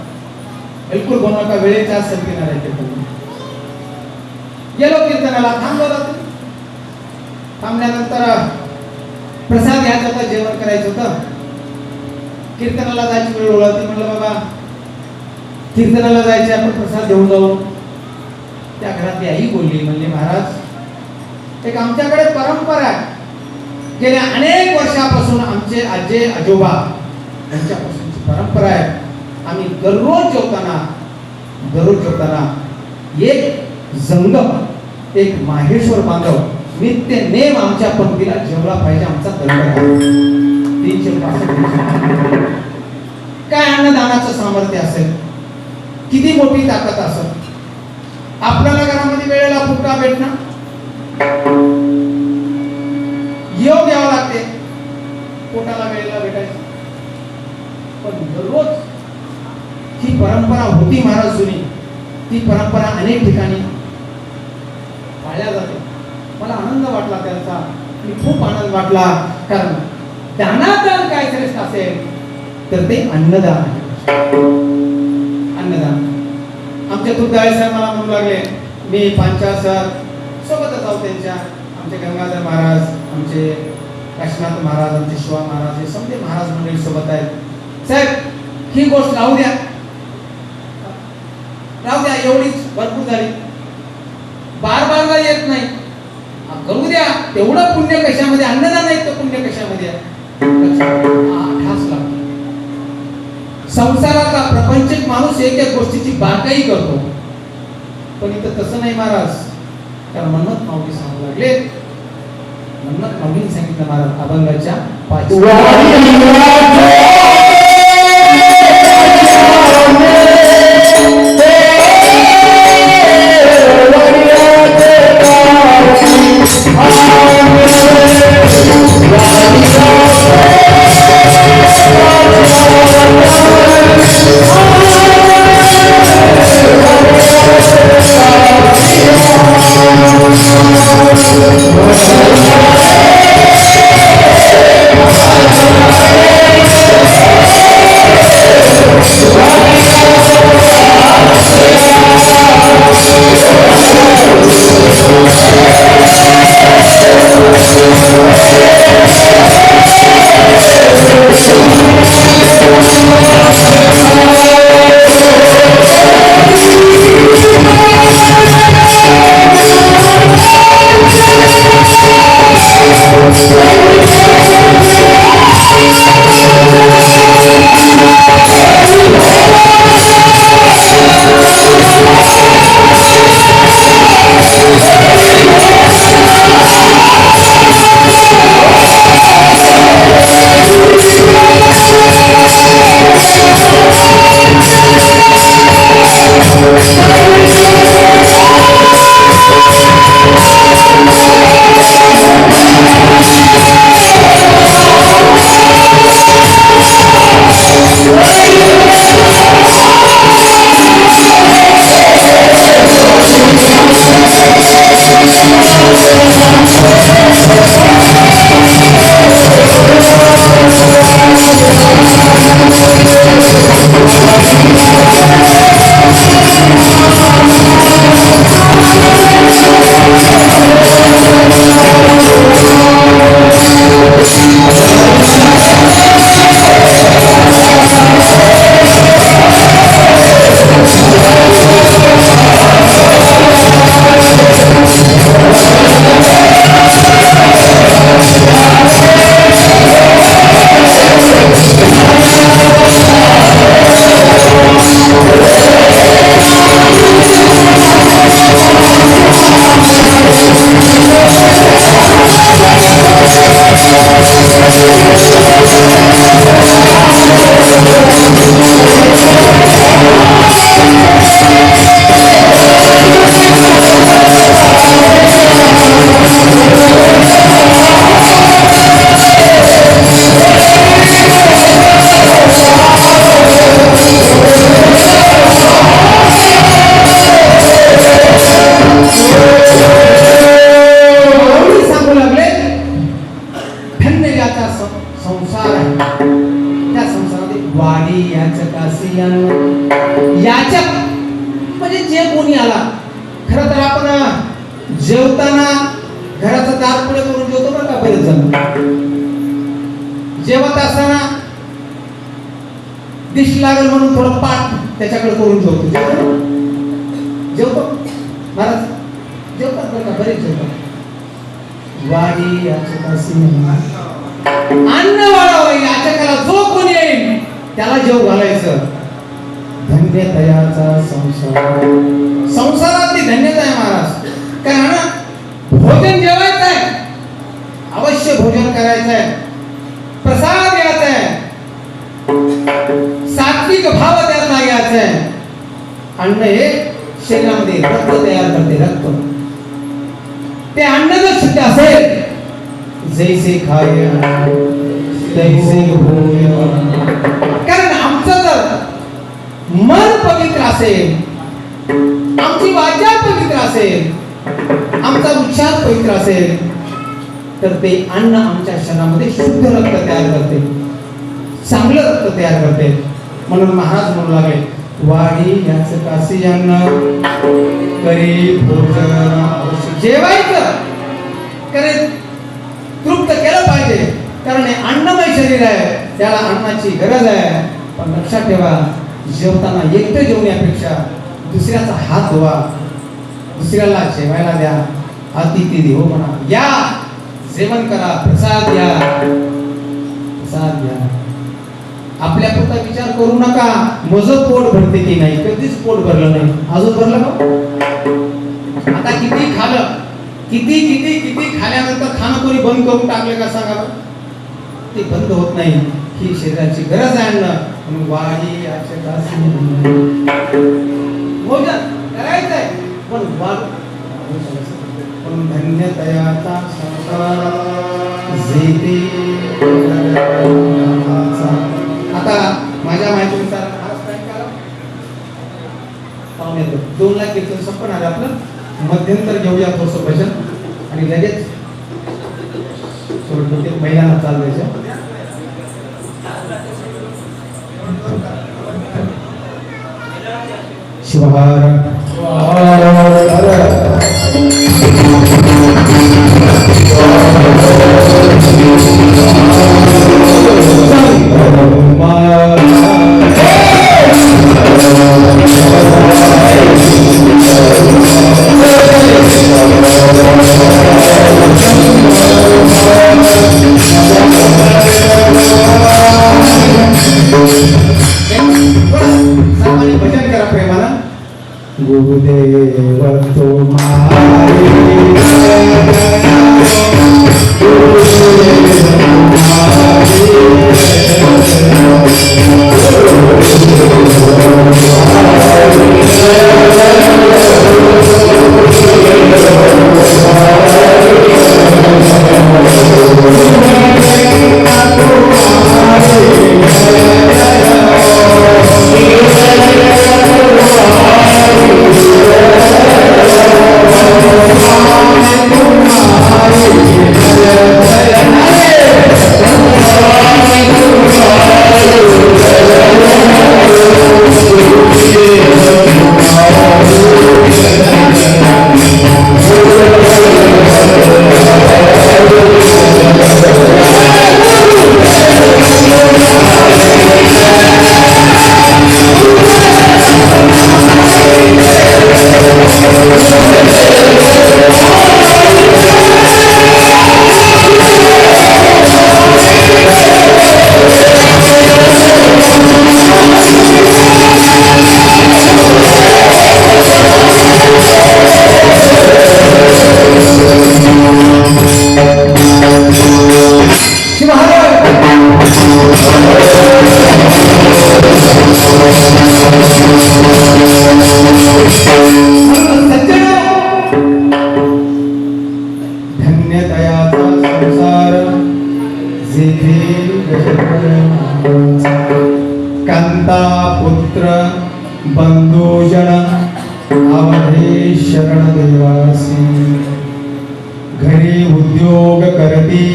बिलकुल बोलू नका, वेळेच्या संगतीनं आहे कीर्तन. गेलो कीर्तनाला, थांबलो जातो. थांबल्यानंतर प्रसाद घ्यायचा होता, जेवण करायचं होतं. कीर्तनाला जायची वेळ ओळखली. म्हणलं बाबा कीर्तनाला जायचे, आपण प्रसाद घेऊन जाऊ. त्या घरातली आई बोलली, म्हणली महाराज एक आमच्याकडे परंपरा आहे, गेल्या अनेक वर्षापासून आमचे आजे आजोबा यांच्यापासूनची परंपरा आहे. आम्ही दररोज जेवताना एक जंगम, एक माहेश्वर बांधव नित्य नेम आमच्या पंक्तीला जेवला पाहिजे, आमचा दरबार. 365 काय अन्नदानाचं सामर्थ्य असेल, किती मोठी ताकद असेल. आपल्याला घरामध्ये वेळेला फुटका भेटणं, योग घ्यावं लागते, पोटाला वेळेला भेटायचं. पण दररोज ही परंपरा होती महाराज जुनी, ती परंपरा अनेक ठिकाणी पाळल्या जाते. मला आनंद वाटला त्यांचा, मी खूप आनंद वाटला. कारण दानादान काय श्रेष्ठ असेल तर ते अन्नदान आहे. अन्नदान. आमचे तुकाराम साहेब मला म्हणू लागले, मी पांचाळ सर सोबतच आहोत त्यांच्या, आमचे गंगाधर महाराज, आमचे काशीनाथ महाराज, आमचे शिवा महाराज, हे समजे महाराज मंडळी सोबत आहेत. साहेब ही गोष्ट राहू द्या, एवढीच भरपूर झाली, बार येत नाही, करू द्या. तेवढं पुण्य कशामध्ये, अन्नदान नाही तर पुण्य कशामध्ये आहे. ठास लागतो. संसारातला प्रपंचिक माणूस एक एक गोष्टीची बारकाई करतो, पण इथं तसं नाही महाराज. कारण मन्मथ माऊली सांगू लागले, मन्मथ माऊलीने सांगितलं महाराज अभंगाच्या 5
Thank you.
वाडी याचं कासी याच्या म्हणजे जे कोणी आला. खरं तर आपण जेवताना घराचं दार पुढे करून जेवतो बरं का बरेच जण. जेवत असताना दिश लागल म्हणून थोडं पाठ त्याच्याकडे करून जेवतो. जेवतो महाराज जेवतात बरं का बरेच जेवतात. वाडी याचकासी अन्न वाढावं याचकाला जो कोणी येईल त्याला जेव घालायचं. धन्यतयाचा संसार. संसारातली धन्यता आहे महाराज. कारण भोजन जेवायचं आहे, अवश्य भोजन करायचं आहे, प्रसाद घ्यायचा आहे, सात्विक भाव त्याला घ्यायचा आहे. अन्न हे शरीरामध्ये रक्त तयार करते. रक्त ते अन्न जर शुद्ध असेल जैसे खाय तैसे होय. कारण आमचं जर मन पवित्र असेल, आमची वाचा पवित्र असेल, आमचा उच्चार पवित्र असेल तर ते अन्न आमच्या शरीरामध्ये शुद्ध रक्त तयार करते, चांगलं रक्त तयार करते. म्हणून महाराज म्हणू लागले वाडी याचं कासी अन्न करी भोजन. जेवायचं करे तृप्त केलं पाहिजे. कारण हे अन्नमय शरीर आहे, त्याला अन्नाची गरज आहे. पण लक्षात ठेवा जेवताना एकटं जेवण्यापेक्षा दुसऱ्याचा हात धुवा, दुसऱ्याला जेवायला द्या. अतिथी देवो म्हणा. या जेवण करा, प्रसाद घ्या, प्रसाद घ्या. आपल्या पुरता विचार करू नका माझं पोट भरते की नाही. कधीच पोट भरलं नाही. अजून भरलं का? आता किती खाल्लं, किती किती किती खाल्यानंतर खाणं कोणी बंद करून टाकलं का सांगा बरं? ते बंद होत नाही. ही शरीराची गरज आहे अन्न. म्हणून वाडी याचे कासी भोजन करायचंय पण पण धन्यतयाचा संसार जेते. आता माझ्या माहितीनुसार पाहुणे 2 लाख कीर्तन संपणार आहे आपलं. मध्यंतर घेऊया थोडंसं भजन आणि लगेच थोडं महिलांना चालवायचं. शिवहार भजन करा प्रेमाला. गुरुदेव तुम्हारे कांता पुत्र बंधुजन अवधे शरण देवासी घरी उद्योग करती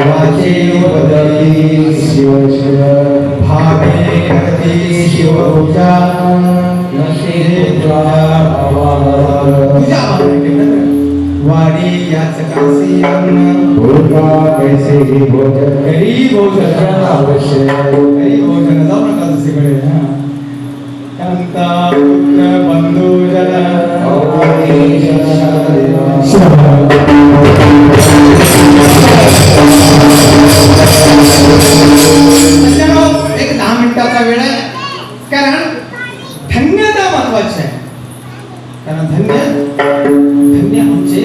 वाचे बदलती शिव शिव भावे करती शिवपूजा नशे तुझ्या वाडी याच कासी अन्न भोगा कैसे भोजन घरी भोजन अवश्य घरी भोजन जाऊ नका दुसरीकडे कांता पुत्र बंधू जन एक 10 मिनिटाचा वेळ आहे कारण धन्यता महत्वाची आहे कारण धन्य आमचे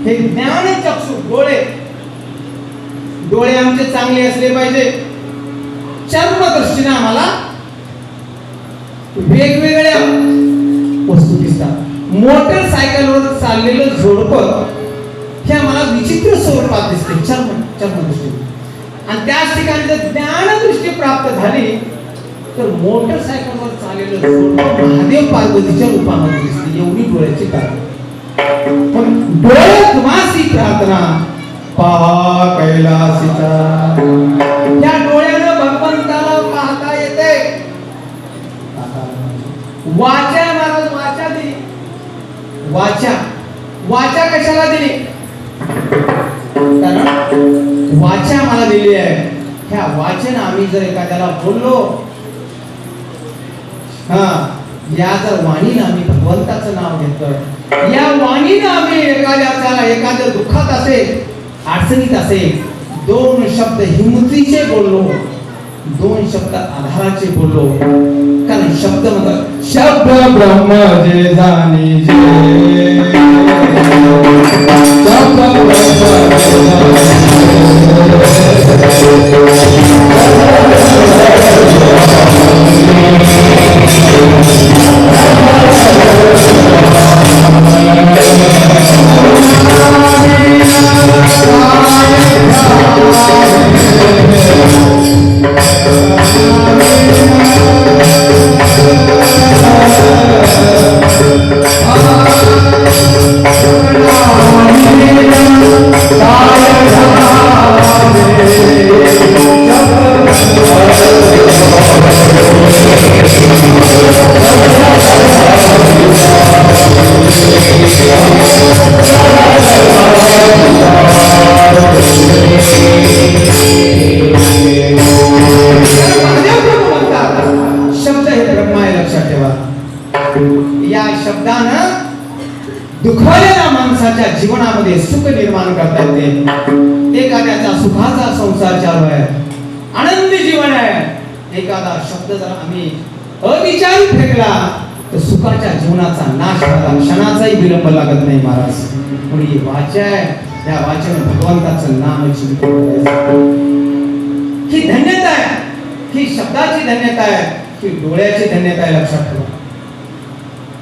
हे ज्ञान चक्षु डोळे आमचे चांगले असले पाहिजे चर्म दृष्टीने आम्हाला वेगवेगळ्या वस्तू दिसतात मोटरसायकलवर चाललेलं झोडपं हे आम्हाला विचित्र स्वरूपात दिसते चर्म दृष्टीने आणि त्याच ठिकाणी जर ज्ञानदृष्टी प्राप्त झाली तर मोटरसायकलवर चाललेलं झोडपं महादेव पार्वतीच्या रूपामध्ये दिसते एवढी डोळ्याची ताकद पण डोळे तुम्हासी प्रार्थना पहा कैलासीचा या डोळ्यानं भगवंताला पाहता येते वाचा महाराज वाचा दिली वाचा कशाला दिली कारण वाचा मला दिली आहे ह्या वाचन आम्ही जर एखाद्याला बोललो या जर वाणीनं आम्ही भगवंताचं नाव घेतलं या वाणीनं आम्ही एखाद्या दुःखात असेल अडचणीत असेल 2 शब्द हिमतीचे बोललो 2 शब्द आधाराचे बोललो कारण शब्द म्हणतात शब्द ब्रह्म जे जाणी जे शब्द दुखावलेल्या माणसाच्या जीवनामध्ये सुख निर्माण करता येते एखाद्याचा सुखाचा संसार चालू आहे आनंदी जीवन आहे एखादा शब्द जर आम्ही अविचारी फेकला तर सुखाच्या जीवनाचा नाश झाला क्षणाचाही विलंब लागत नाही महाराज म्हणून वाचा आहे त्या वाचन भगवंताचं नाम ही धन्यता आहे ही शब्दाची धन्यता आहे ही डोळ्याची धन्यता आहे लक्षात ठेवा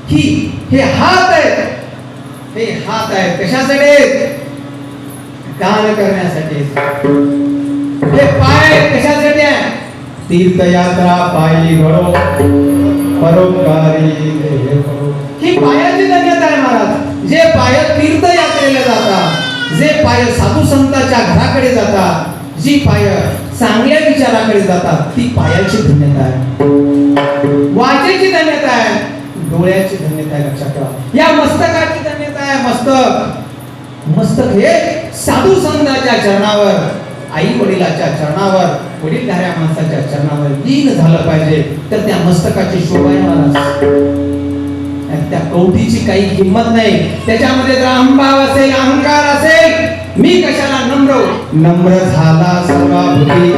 हे हात आहेत कशासाठी दान करण्यासाठी हे पाय कशासाठी आहे तीर्थयात्रा पायी घडो परोपकारी ही पायाची धन्यता आहे महाराज जे पाय तीर्थयात्रेला जातात जे पाय साधू संतांच्या घराकडे जातात जी पाय चांगल्या विचाराकडे जातात ती पायाची धन्यता आहे वाचेची धन्यता आहे डोळ्याची धन्यता आहे लक्षात ठेवा या मस्तकाची धन्यता आहे मस्तक हे साधू संतांच्या चरणावर आई वडिलाच्या चरणावर वडीलधाऱ्या माणसाच्या चरणावर लीन झालं पाहिजे तर त्या मस्तकाची शोभा त्या कवटीची काही किंमत नाही त्याच्यामध्ये जर अहंभाव असेल अहंकार असेल मी कशाला नम्र झाला सर्वाभूती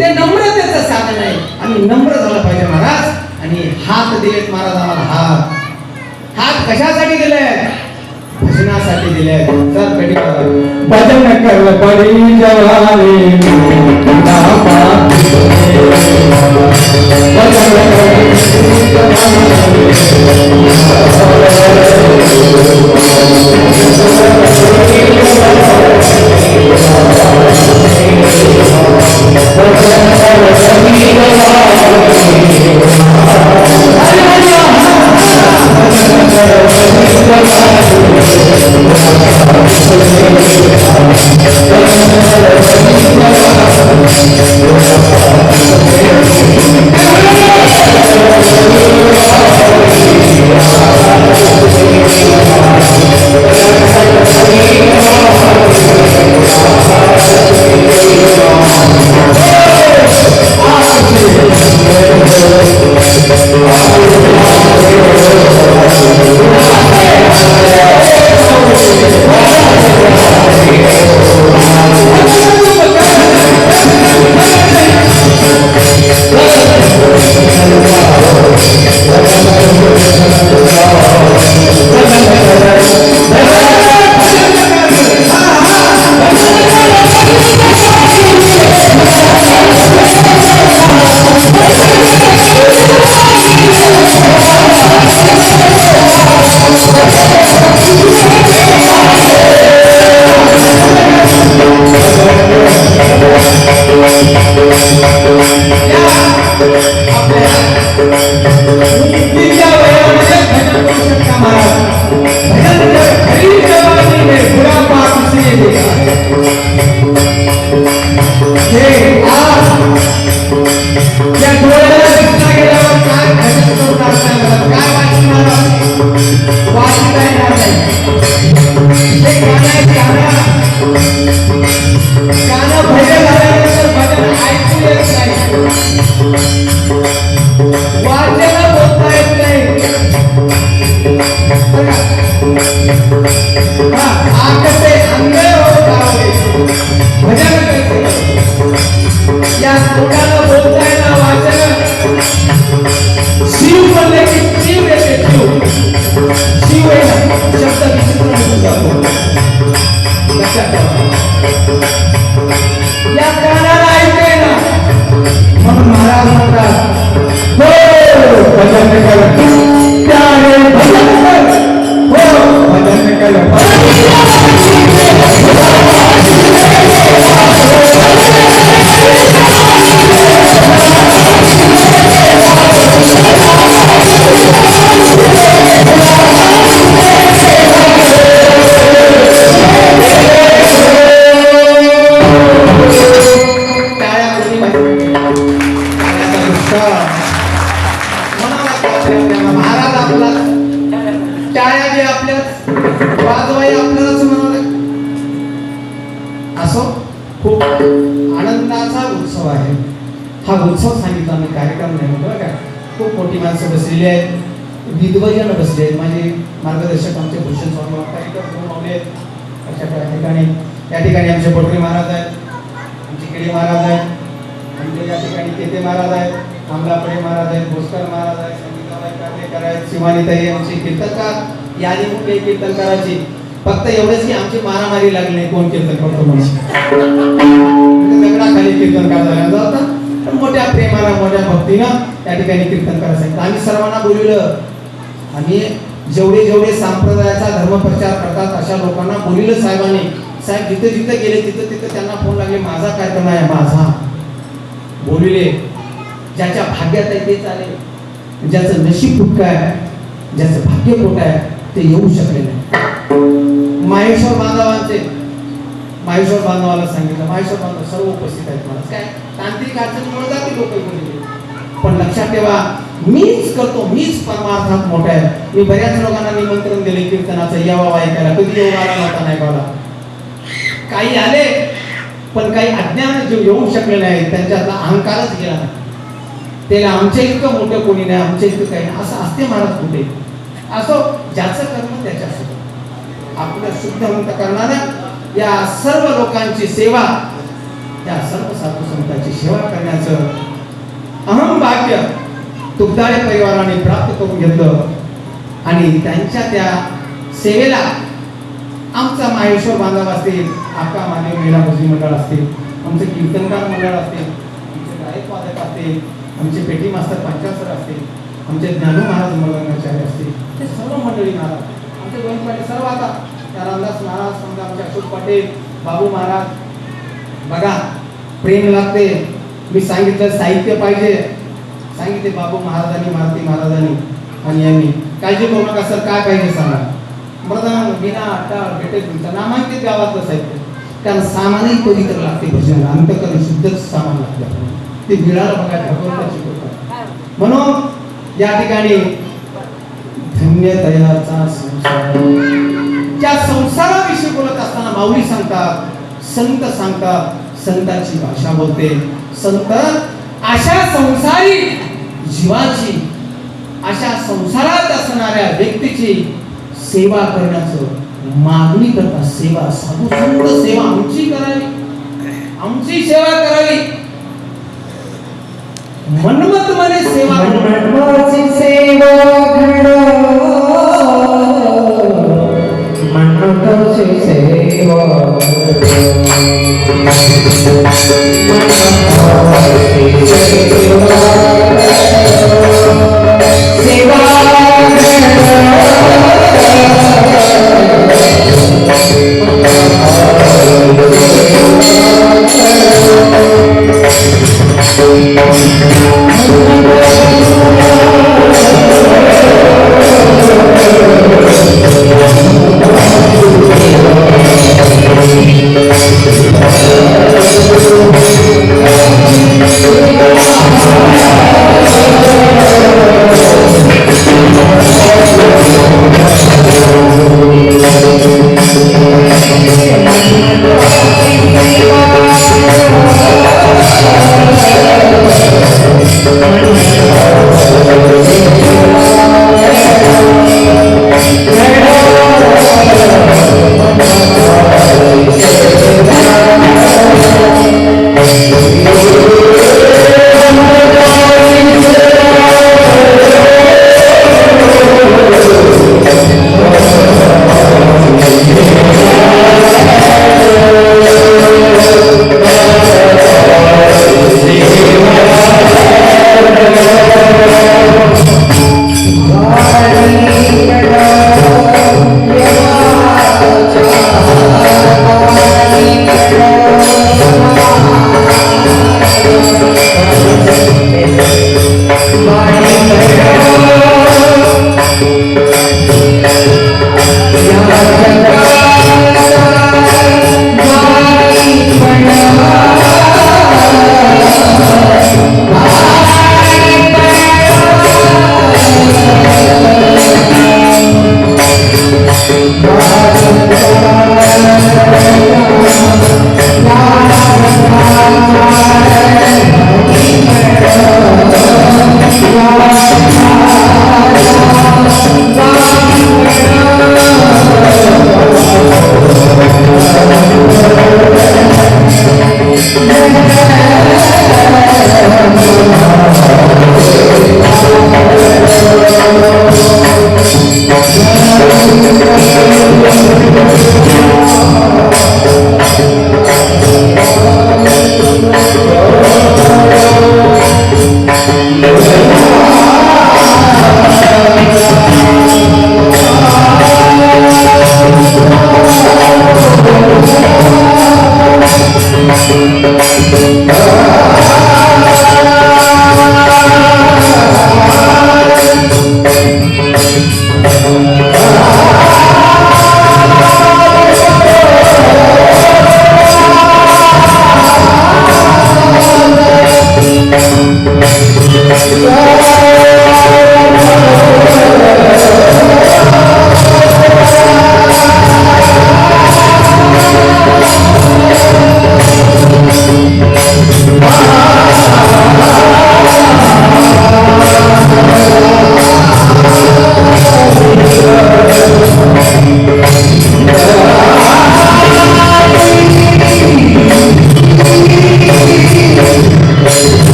ते नम्रतेचं साधन आहे आम्ही नम्र झालं पाहिजे महाराज आणि हात दिलेत महाराज आम्हाला हात कशासाठी दिले भजनासाठी दिले तर कधी भजन कर पडी जवानी
Thank you.
खूप आनंदाचा उत्सव आहे हा उत्सव सांगितला मी कार्यक्रम नाही म्हणतो का खूप मोठी माणसं बसलेली आहेत विद्वजन बसले आहेत माझे मार्गदर्शक आमचे भूषण स्वामी कार्यक्रम लावले आहेत अशा ठिकाणी या ठिकाणी आमचे पोटरी महाराज आहेत आमचे केळी महाराज आहेत आमचे या ठिकाणी केते महाराज आहेत आमलापडे महाराज आहेत भोसकर महाराज आहेत संगीताबाई कार्लेकर आहेत शिवानीताई आमची कीर्तनकार यादी कुठे कीर्तनकाराची फक्त एवढंच की आमची मारामारी लागली नाही कोण कीर्तन करतो म्हणून दगडाखाली कीर्तनकार झाला होता पण मोठ्या प्रेमानं मोठ्या भक्तीनं त्या ठिकाणी कीर्तन करायचं आम्ही सर्वांना बोलवलं आम्ही जेवढे जेवढे संप्रदायाचा धर्मप्रचार करतात अशा लोकांना बोलवलं साहेबांनी साहेब जिथे जिथे गेले तिथे तिथे त्यांना फोन लागले माझा कार्यक्रम आहे माझा बोलवले ज्याच्या भाग्यात आहे ते चालेल ज्याचं नशीब फुटका आहे ज्याचं भाग्य खोटं आहे ते येऊ शकले नाही माहेश्वर बांधवाला सांगितलं माहेश्वर बांधव सर्व उपस्थित आहेत मला काय तांत्रिक अडचणीमुळे जाते लोक बोलले पण लक्षात ठेवा मीच करतो मीच परमार्थात मोठा आहे मी बऱ्याच लोकांना निमंत्रण दिले कीर्तनाचं यावा ऐकायला कधी योग आला नव्हता नाही गावला काही आले पण काही अज्ञान जे येऊ शकले नाही त्यांच्यातला अहंकारच गेला नाही त्याला आमच्या इतकं मोठं कोणी नाही आमच्या इतकं काही नाही असं असते महाराज कुठे असो ज्याचं कर्म त्याच्यासोबत आपलं शुद्ध मुक्त करणाऱ्या या सर्व लोकांची सेवा या सर्व साधू संतांची सेवा करण्याचं अहम भाग्य तुगदाळे परिवाराने प्राप्त करून घेतलं आणि त्यांच्या त्या सेवेला आमचा माहेश्वर बांधव असतील आका माने महिला भजनी मंडळ असतील आमचे कीर्तनकार मंडळ असतील आमचे गायक वादक असतील आमचे पेटी मास्तर पंचासर असतील आमचे ज्ञानू महाराज मलंगाचार्य असतील ते सर्व मंडळी महाराज आमचे गोविंद पाटील सर्व आता त्या रामदास महाराज समजा आमचे अशोक पाटील बाबू महाराज बघा प्रेम लागते मी सांगितलं साहित्य पाहिजे सांगितले बाबू महाराजांनी मारुती महाराजांनी आणि यांनी काळजी करू नका सर काय पाहिजे सांगा मृदंग बिना टाळ भेटे तुमचं नामांकित गावातलं साहित्य त्याला सामानही पवित्र लागते भजनाला अंतकरण शुद्धच सामान लागतं ते मिळालं बघा ठाकूरची कृपा म्हणून या ठिकाणी धन्य तयाचा संसार त्या संसाराविषयी बोलत असताना माऊली सांगतात संत सांगतात संतांची भाषा बोलते. संत अशा संसारी जीवाची, अशा संसारात असणाऱ्या व्यक्तीची सेवा करण्याचं मागणी करतात. सेवा, साधू संत सेवा आमची करावी, आमची सेवा करावी. मनमत मने सेवा,
मनमोची सेवा घडो, मनमोची सेवा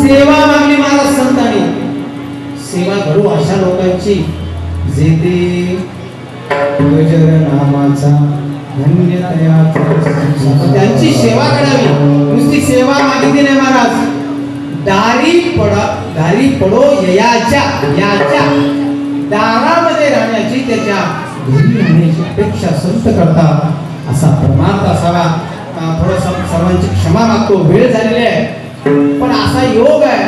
सेवा मागली महाराज संतांनी. सेवा करू अशा लोकांची जे ते गजर नामाचा धन्य त्यांची सेवा करावी. नुसती सेवा मागितली नाही महाराज. दारी पडो याच्या दारामध्ये राहण्याची, त्याच्या घरी राहण्याची अपेक्षा संत करतात असा परमार्थ असावा. थोडंसं सर्वांची क्षमा मागतो, वेळ झालेली आहे, पण असा योग आहे.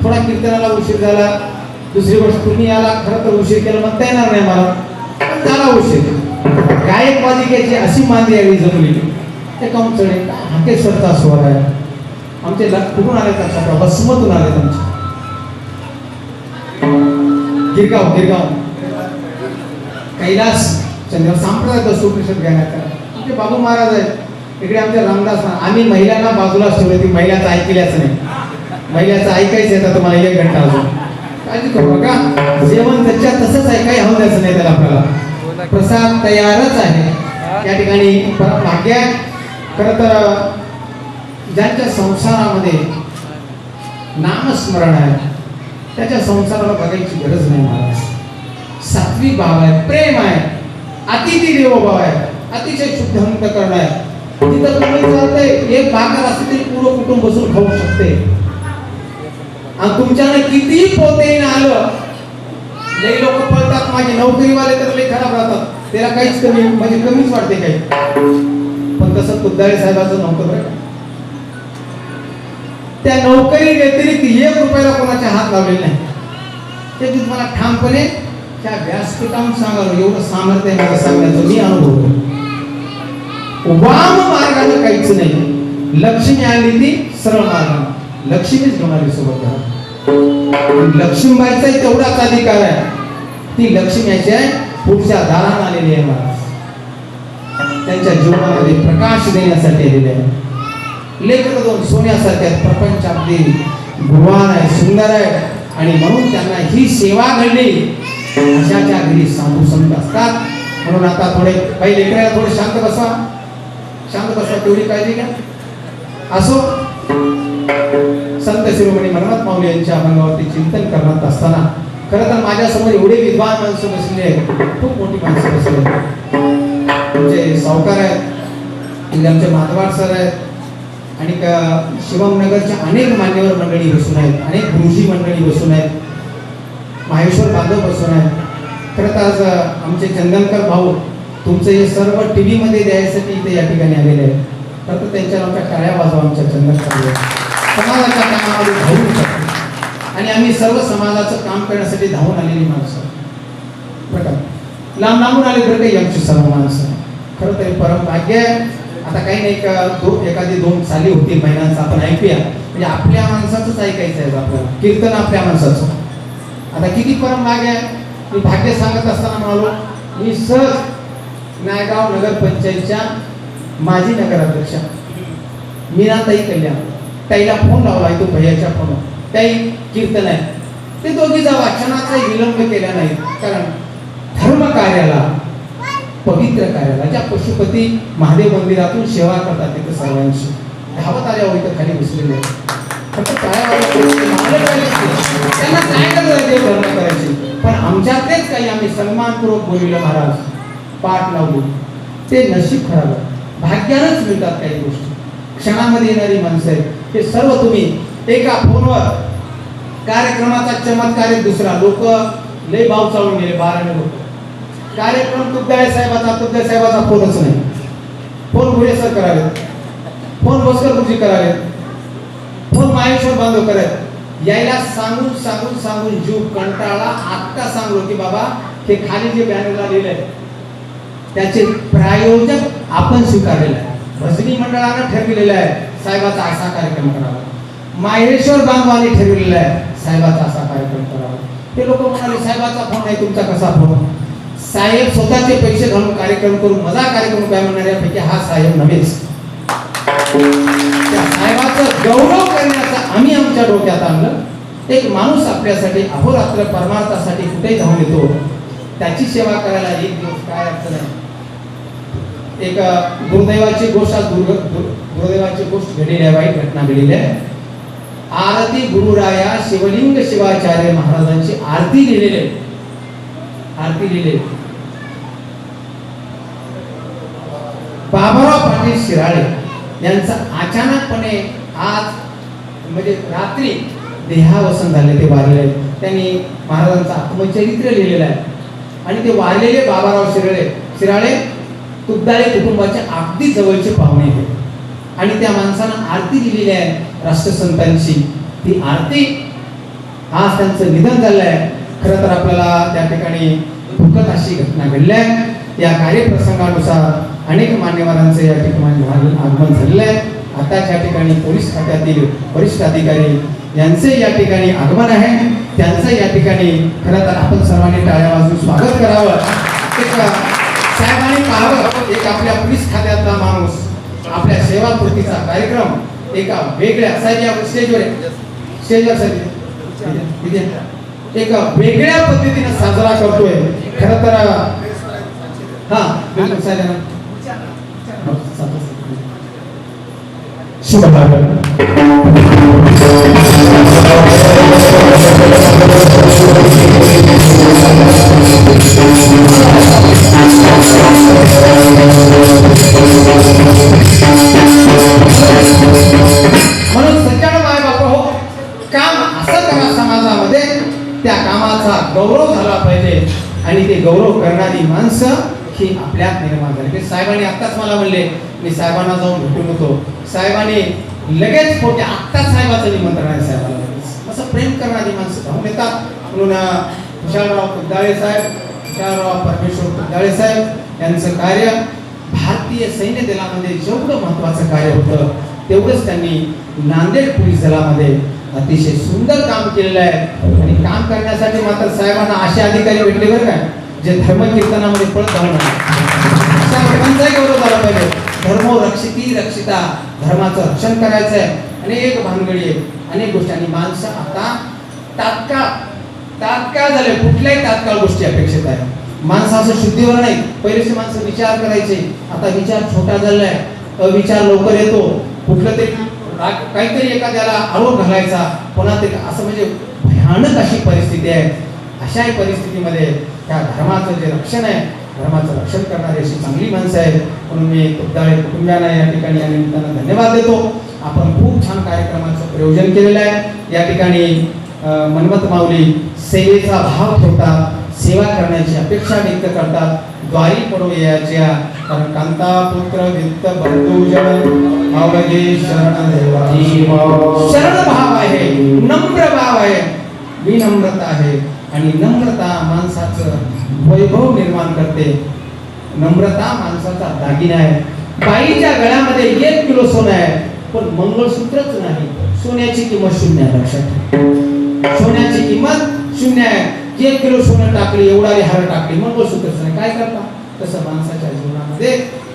थोडा कीर्तनाला उशीर झाला, दुसरी गोष्ट तुम्ही याला खरं तर उशीर केला म्हणता येणार नाही मला, पण झाला उशीर. गायक वादिकेची अशी मांदी यावी जमली ते कम चढे हाकेश्वरचा स्वर आहे. आमचे कुठून आले लक्षात, बसमतून आले आमचे गिरगाव कैलास चंद्र सांप्रदायिक सुप्रसिद्ध गायक आमचे बाबू महाराज आहेत. इकडे आमच्या रामदास. आम्ही महिलांना बाजूलाच ठेवले, ती महिलाचं ऐकल्याच नाही. महिलाचं ऐकायचं येतं तुम्हाला 1 घंटा अजून. काळजी करू नका, जेवण त्याच्या तसंच आहे, काही होऊन द्यायचं नाही त्याला. आपल्याला प्रसाद तयारच आहे. त्या ठिकाणी भाग्य आहे. खरं तर ज्यांच्या संसारामध्ये नामस्मरण आहे त्याच्या संसाराला बघायची गरज नाही महाराज. सात्विक भाव आहे, प्रेम आहे, अतिथी देवो भाव आहे, अतिशय शुद्ध अंतःकरण आहे. तिथं तुम्ही चालतंय, एक भाकर असते तरी पूर्ण कुटुंब बसून खाऊ शकते. आणि तुमच्याने कितीही पोते आलं, लई लोक पळतात माझे नोकरीवाले तर लई खराब राहतात, त्याला काहीच कमी म्हणजे कमीच वाटते काही. पण तसं कुद्दाळे साहेबाचं नव्हतं बरं. त्या नोकरी व्यतिरिक्त 1 रुपयाला कोणाच्या हात लावलेला नाही. ते मी तुम्हाला ठामपणे त्या व्यासपीठावरून सांगालो, एवढं सामर्थ्य आहे मला सांगण्याचं, मी अनुभवतो. वाम मार्गाने काहीच नाही. लक्ष्मी आली ती सरळ मार्गाने, लक्ष्मीच घेणारी सोबत आहे. लक्ष्मीबाईचा तेवढाच अधिकार आहे, ती लक्ष्मीच्या पुढच्या दारात आलेली आहे महाराज. त्यांच्या जीवनामध्ये प्रकाश देण्यासाठी आलेले आहे. लेकर 2 सोन्यासारख्या प्रपंचातली गुणवान आहे, सुंदर आहे, आणि म्हणून त्यांना ही सेवा घडली. अशाच्या घरी साधू संत असतात. म्हणून आता थोडे काही लेकराला थोडे शांत बसवा, तेवढी काळजी घ्या. असो, संत शिरोमणी मनमथ माऊली यांच्या अभंगावरती चिंतन करत असताना खरं तर माझ्यासमोर एवढे विद्वान माणसं बसले आहेत, खूप मोठी माणसं बसले आहेत. आमचे सावकार आहेत, आमचे माधवाड सर आहेत, आणि शिवमनगरच्या अनेक मान्यवर मंडळी बसून आहेत, अनेक गुरुजी मंडळी बसून आहेत, माहेश्वर बांधव बसून आहेत. खरं तर आज आमचे चंदनकर भाऊ तुमचं हे सर्व टीव्ही मध्ये द्यायसाठी इथे या ठिकाणी आलेले आहेत. खरं तर त्यांच्या नावाच्या टाळ्या वाजवा आमच्या चंदनकर भाऊ. समाजाच्या कामामध्ये धावून शकतो आणि आम्ही सर्व समाजाचं काम करण्यासाठी धावून आलेली माणसं बरं का. लांब लांबून आले बरं काही आमची सर्व माणसं. खरं तरी परम भाग्य आहे. आता काही नाही का एखादी दोन चाली होती महिन्यांचा आपण ऐकूया, म्हणजे आपल्या माणसाचंच ऐकायचं आहे आपल्याला, कीर्तन आपल्या माणसाचं. आता किती परम भाग्य आहे. मी भाग्य सांगत असताना म्हणालो, मी सहज नायगाव नगर पंचायतच्या माजी नगराध्यक्षा मीनाताई कल्याण ताईला फोन लावला आहे, तो भैयाच्या फोन. ताई कीर्तन आहे. ते दोघी जा वाचनाचा विलंब केला नाही, कारण धर्म कार्याला पवित्र कार्याला ज्या पशुपती महादेव मंदिरातून सेवा करतात तिथे सर्वांची धावत आल्या होती तर खाली बसलेले फक्त त्यांना काय करायचं देव धर्म करायची. पण आमच्यातलेच काही आम्ही सन्मानपूर्वक बोलविलं महाराज, पाठ लावली. ते नशीब खराब आहे, भाग्यानंच मिळतात काही गोष्टी. क्षणामध्ये येणारी माणसं आहेत. हे सर्व तुम्ही एका फोनवर कार्यक्रमाचा चमत्कार आहे दुसरा. लोक लय भाव चालून गेले 12 लोक. कार्यक्रम तुगदाळे साहेबाचा फोनच नाही. फोन घुडेसर करावेत, फोन भोसकर गुरुजी करावेत, फोन माहेश्वर बांधव करावेत. यायला सांगून सांगून सांगून जीव कंटाळा. आत्ता सांगलो की बाबा हे खाली जे बॅनरला लिहिलंय त्याचे प्रायोजक आपण स्वीकारलेलं आहे. भजनी मंडळानं ठरविलेलं आहे साहेबाचा असा कार्यक्रम करावा. माहेश्वर बांधवांनी ठरविलेलं आहे साहेबाचा असा कार्यक्रम करावा. ते लोक म्हणाले साहेबाचा फोन नाही, तुमचा कसा फोन? साहेब स्वतःचे पैसे घालून कार्यक्रम करून मजा कार्यक्रम काय म्हणणाऱ्यापैकी हा साहेब नव्हेच. त्या साहेबाचा गौरव करण्याचा आम्ही आमच्या डोक्यात आणलं. एक माणूस आपल्यासाठी अहोरात्र परमार्थासाठी कुठेही धावून येतो, त्याची सेवा करायला एक दिवस काय अर्थ नाही. एक गुरुदैवाची गोष्ट, गुरुदैवाची गोष्ट घडलेली आहे, वाईट घटना घडलेली आहे. आरती गुरुराया शिवलिंग शिवाचार्य महाराजांची आरती लिहिलेली आहे. आरती लिहिलेली बाबाराव पाटील शिराळे यांचा अचानकपणे आज म्हणजे रात्री देहावसन झाले. ते वारले. त्यांनी महाराजांचं आत्मचरित्र लिहिलेलं आहे आणि ते वारलेले बाबाराव शिराळे तुगदाळे कुटुंबाचे अगदी जवळचे पाहुणे आहेत आणि त्या माणसानं आरती लिहिलेली आहे राष्ट्रसंतांची. ती आरती आज त्यांचं निधन झालं आहे. खरं तर आपल्याला त्या ठिकाणी दुःखद अशी घटना घडली आहे. या कार्यप्रसंगानुसार अनेक मान्यवरांचे या ठिकाणी आगमन झालेलं आहे. आता त्या ठिकाणी पोलीस खात्यातील वरिष्ठ अधिकारी यांचे या ठिकाणी आगमन आहे. त्यांचं या ठिकाणी खरं तर आपण सर्वांनी टाळ्या वाजवून स्वागत करावं. एक साहेबांनी पाहावं, एक आपल्या पोलीस खात्यातला माणूस आपल्या सेवापूर्तीचा कार्यक्रम एका वेगळ्या स्टेजवर एक वेगळ्या पद्धतीने साजरा करतोय. खरं तर म्हणून सज्जन माय बापा हो, काम असं करा समाजामध्ये त्या कामाचा गौरव झाला पाहिजे आणि ते गौरव करणारी माणसं ही आपल्यात निर्माण झाली. साहेबांनी आत्ताच मला म्हणले, मी साहेबांना जाऊन भेटून होतो. साहेबांनी लगेच फोटे आत्ताच साहेबाचं निमंत्रण आहे साहेबांना. असं प्रेम करणारी माणसं धावून येतात. म्हणून विशालराव कुद्दाळे साहेब, विशालराव परमेश्वर कुद्दाळे साहेब यांचं कार्य भारतीय सैन्य दलामध्ये जेवढं महत्वाचं कार्य होतं तेवढंच त्यांनी नांदेड पोलीस दलामध्ये अतिशय सुंदर काम केलेलं आहे. आणि काम करण्यासाठी मात्र साहेबांना असे अधिकारी भेटले बरं का, जे धर्मकीर्तनामध्ये पळत राहणार. अशा लोकांचाही गौरव झाला पाहिजे. धर्मो रक्षिती रक्षिता, धर्माचं रक्षण करायचं आहे. अनेक भानगडी आहे, अनेक गोष्टी. आणि माणसं आता तात्काळ झाले, कुठल्याही तात्काळ गोष्टी अपेक्षित आहे. माणसं असं शुद्धीवर नाही. पहिलेचे माणसं विचार करायचे, आता विचार छोटा झालाय, अविचार लवकर येतो. कुठलं तरी काहीतरी एखाद्याला आरोप घालायचा, पुन्हा ते असं म्हणजे भयानक अशी परिस्थिती आहे. अशाही परिस्थितीमध्ये त्या धर्माचं जे रक्षण आहे, धर्माचं रक्षण करणारी अशी चांगली माणसं आहेत. म्हणून मी कुद्दाळे कुटुंबियांना या ठिकाणी या निमित्तानं धन्यवाद देतो. आपण खूप छान कार्यक्रमाचं प्रयोजन केलेलं आहे. या ठिकाणी मनमत माऊली सेवेचा भाव ठेवतात, सेवा करण्याची अपेक्षा व्यक्त करतात. द्वारी पडो याच्या कारण कांता पुत्र वित्त बंधुजन अवघे शरण देवा. शरण भाव आहे, नम्र भाव आहे, विनम्रता आहे आणि नम्रता माणसाचं वैभव निर्माण करते. नम्रता माणसाचा दागिना आहे. बाईच्या गळ्यामध्ये 1 किलो सोनं आहे पण मंगळसूत्रच नाही. सोन्याची किंमत 0 आहे, लक्षात ठेवा. सोन्याची किंमत 0 आहे. 1 किलो सोनं टाकली, एवढारी हार टाकली, मंगळसूत्रच नाही. काय करता? तसं माणसाच्या जीवनामध्ये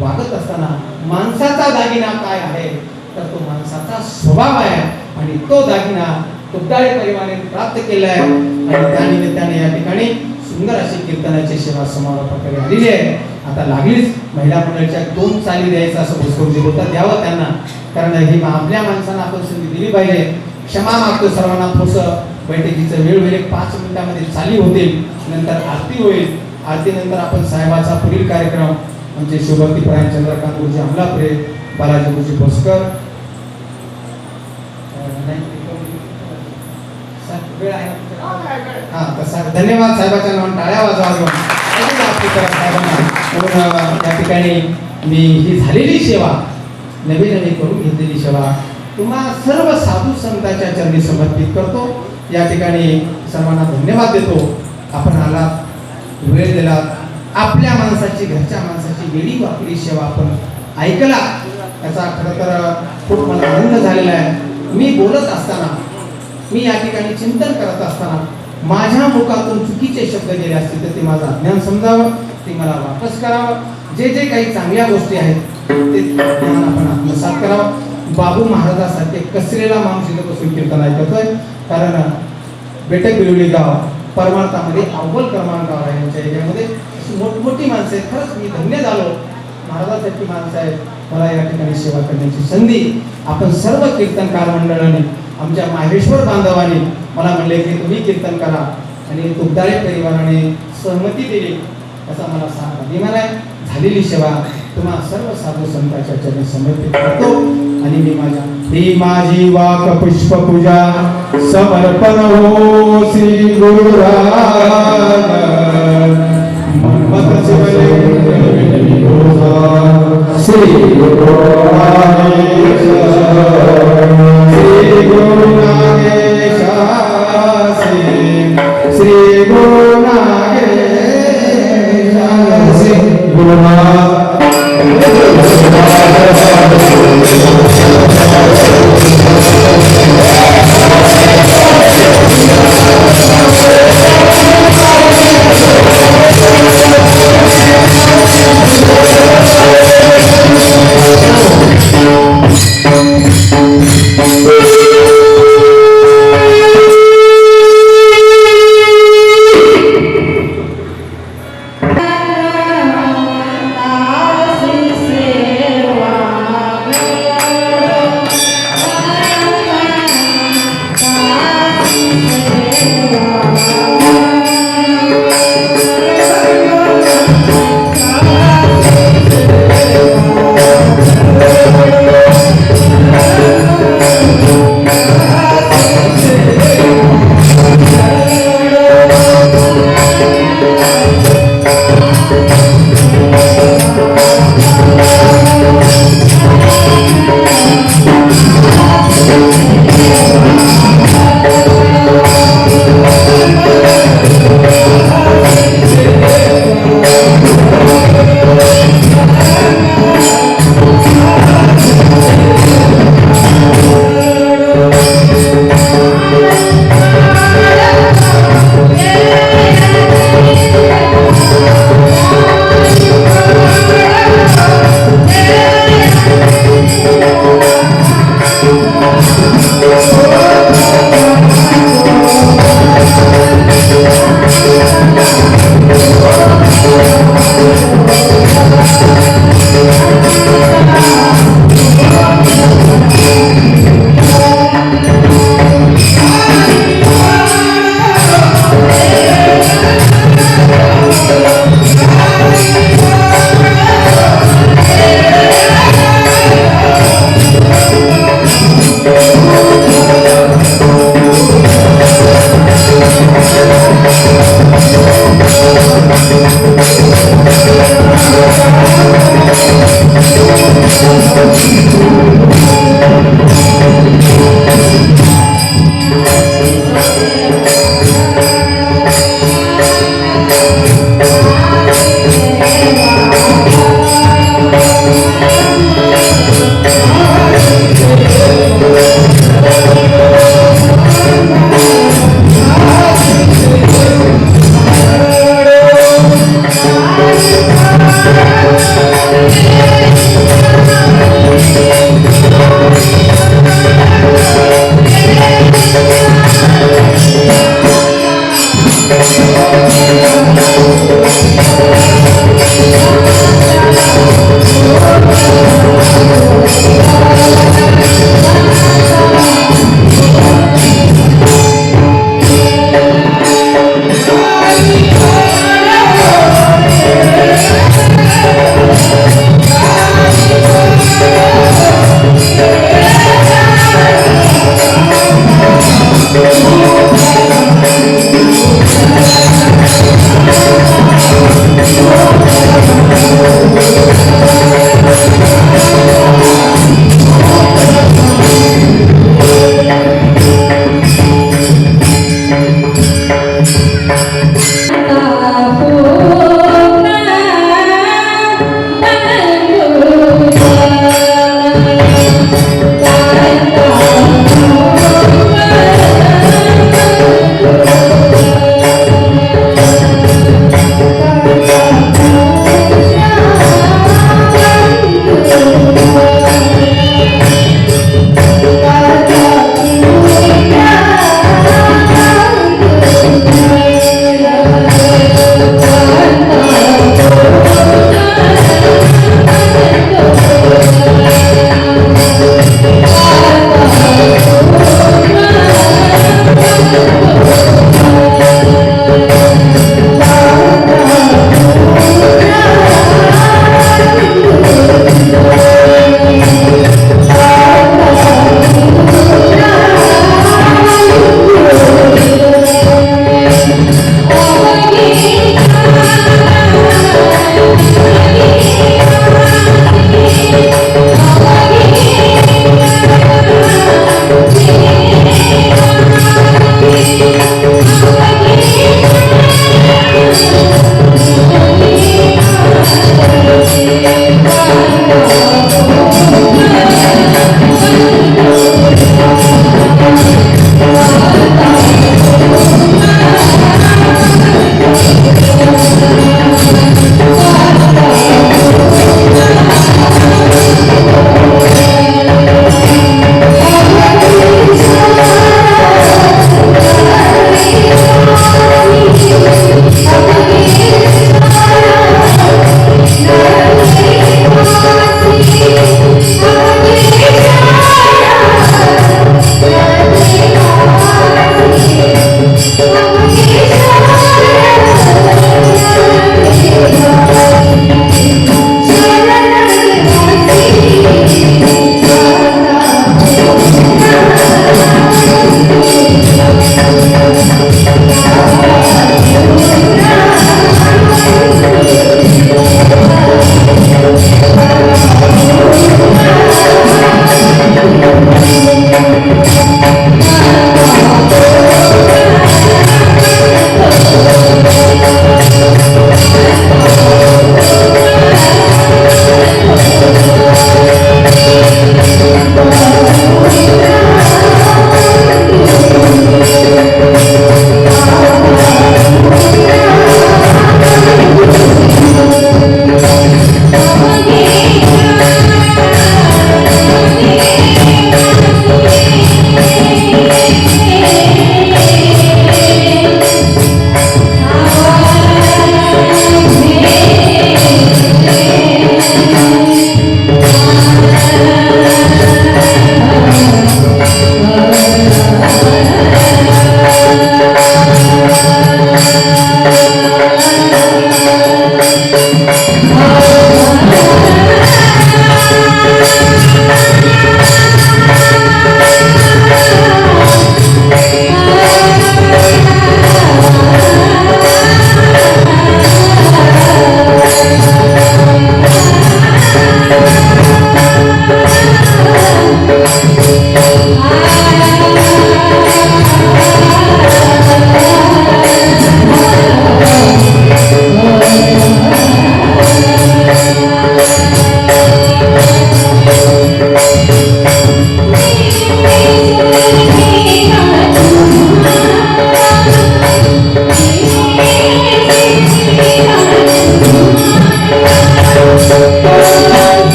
वागत असताना माणसाचा दागिना काय आहे तर तो माणसाचा स्वभाव आहे आणि तो दागिना तुपदाळे परिवाराने प्राप्त केला आहे आणि त्या निमित्ताने या ठिकाणी सुंदर अशी कीर्तनाची सेवा समारोपाकडे आलेली आहे. आता लागलीच महिला मंडळाच्या 2 चाली द्यायचं असं भोसकवजी बोलतात. द्यावं त्यांना, कारण ही आपल्या माणसांना आपण संधी दिली पाहिजे. क्षमा मागतो सर्वांना. थोडंसं बैठकीचं वेळ होईल, 5 मिनिटामध्ये चाली होतील, नंतर आरती होईल. आरतीनंतर आपण साहेबाचा पुढील कार्यक्रम म्हणजे शिवभक्ती परायण चंद्रकांत गुरुजी अमलापुरे, बालाजी गुरुजी भोसकर, धन्यवाद. साहेबाच्या नावाने टाळ्या वाजवा घेऊन या ठिकाणी मी ही झालेली सेवा, नवी नवी करून घेतलेली सेवा तुम्हा सर्व साधू संतांच्या चरणी समर्पित करतो. या ठिकाणी सर्वांना धन्यवाद देतो. आपण आलात, वेळ दिलात, आपल्या माणसाची, घरच्या माणसाची वेळी वापरी सेवा आपण ऐकला, याचा खरं तर खूप मला आनंद झालेला आहे. मी बोलत असताना, मी या ठिकाणी चिंतन करत असताना माझ्या मुखातून चुकीचे शब्द गेले असतील तर ते माझं अज्ञान समजावं, ते मला वापस करावं. जे जे काही चांगल्या गोष्टी आहेत ते ज्ञान आपण आत्मसात करावं. बाबू महाराजासारखे कसलेला माणूस इथं बसून कीर्तन ऐकतोय, कारण बेटक बिलोली गाव परमार्थामध्ये अव्वल क्रमांकावर आहे. यांच्या एरियामध्ये मोठमोठी माणसं आहेत. खरंच मी धन्य झालो. महाराजांसारखी माणसं आहेत. मला या ठिकाणी सेवा करण्याची संधी आपण सर्व कीर्तनकार मंडळाने, आमच्या माहेश्वर बांधवांनी मला म्हणले की तुम्ही कीर्तन करा आणि तुपदाळे परिवाराने सहमती दिली, असा मला सांगा अभिमान आहे. झालेली सेवा तुम्हा सर्व साधू संतांच्या चरणी समर्पित करतो आणि मी माझ्या ही माझी वाक पुष्प पूजा समर्पण हो श्री गुरुराज मन्मथ शिवले श्री गुरु नागेश श्री गुरु नागेश श्री गुरु नागेश श्री गुरुनाथ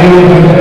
Hare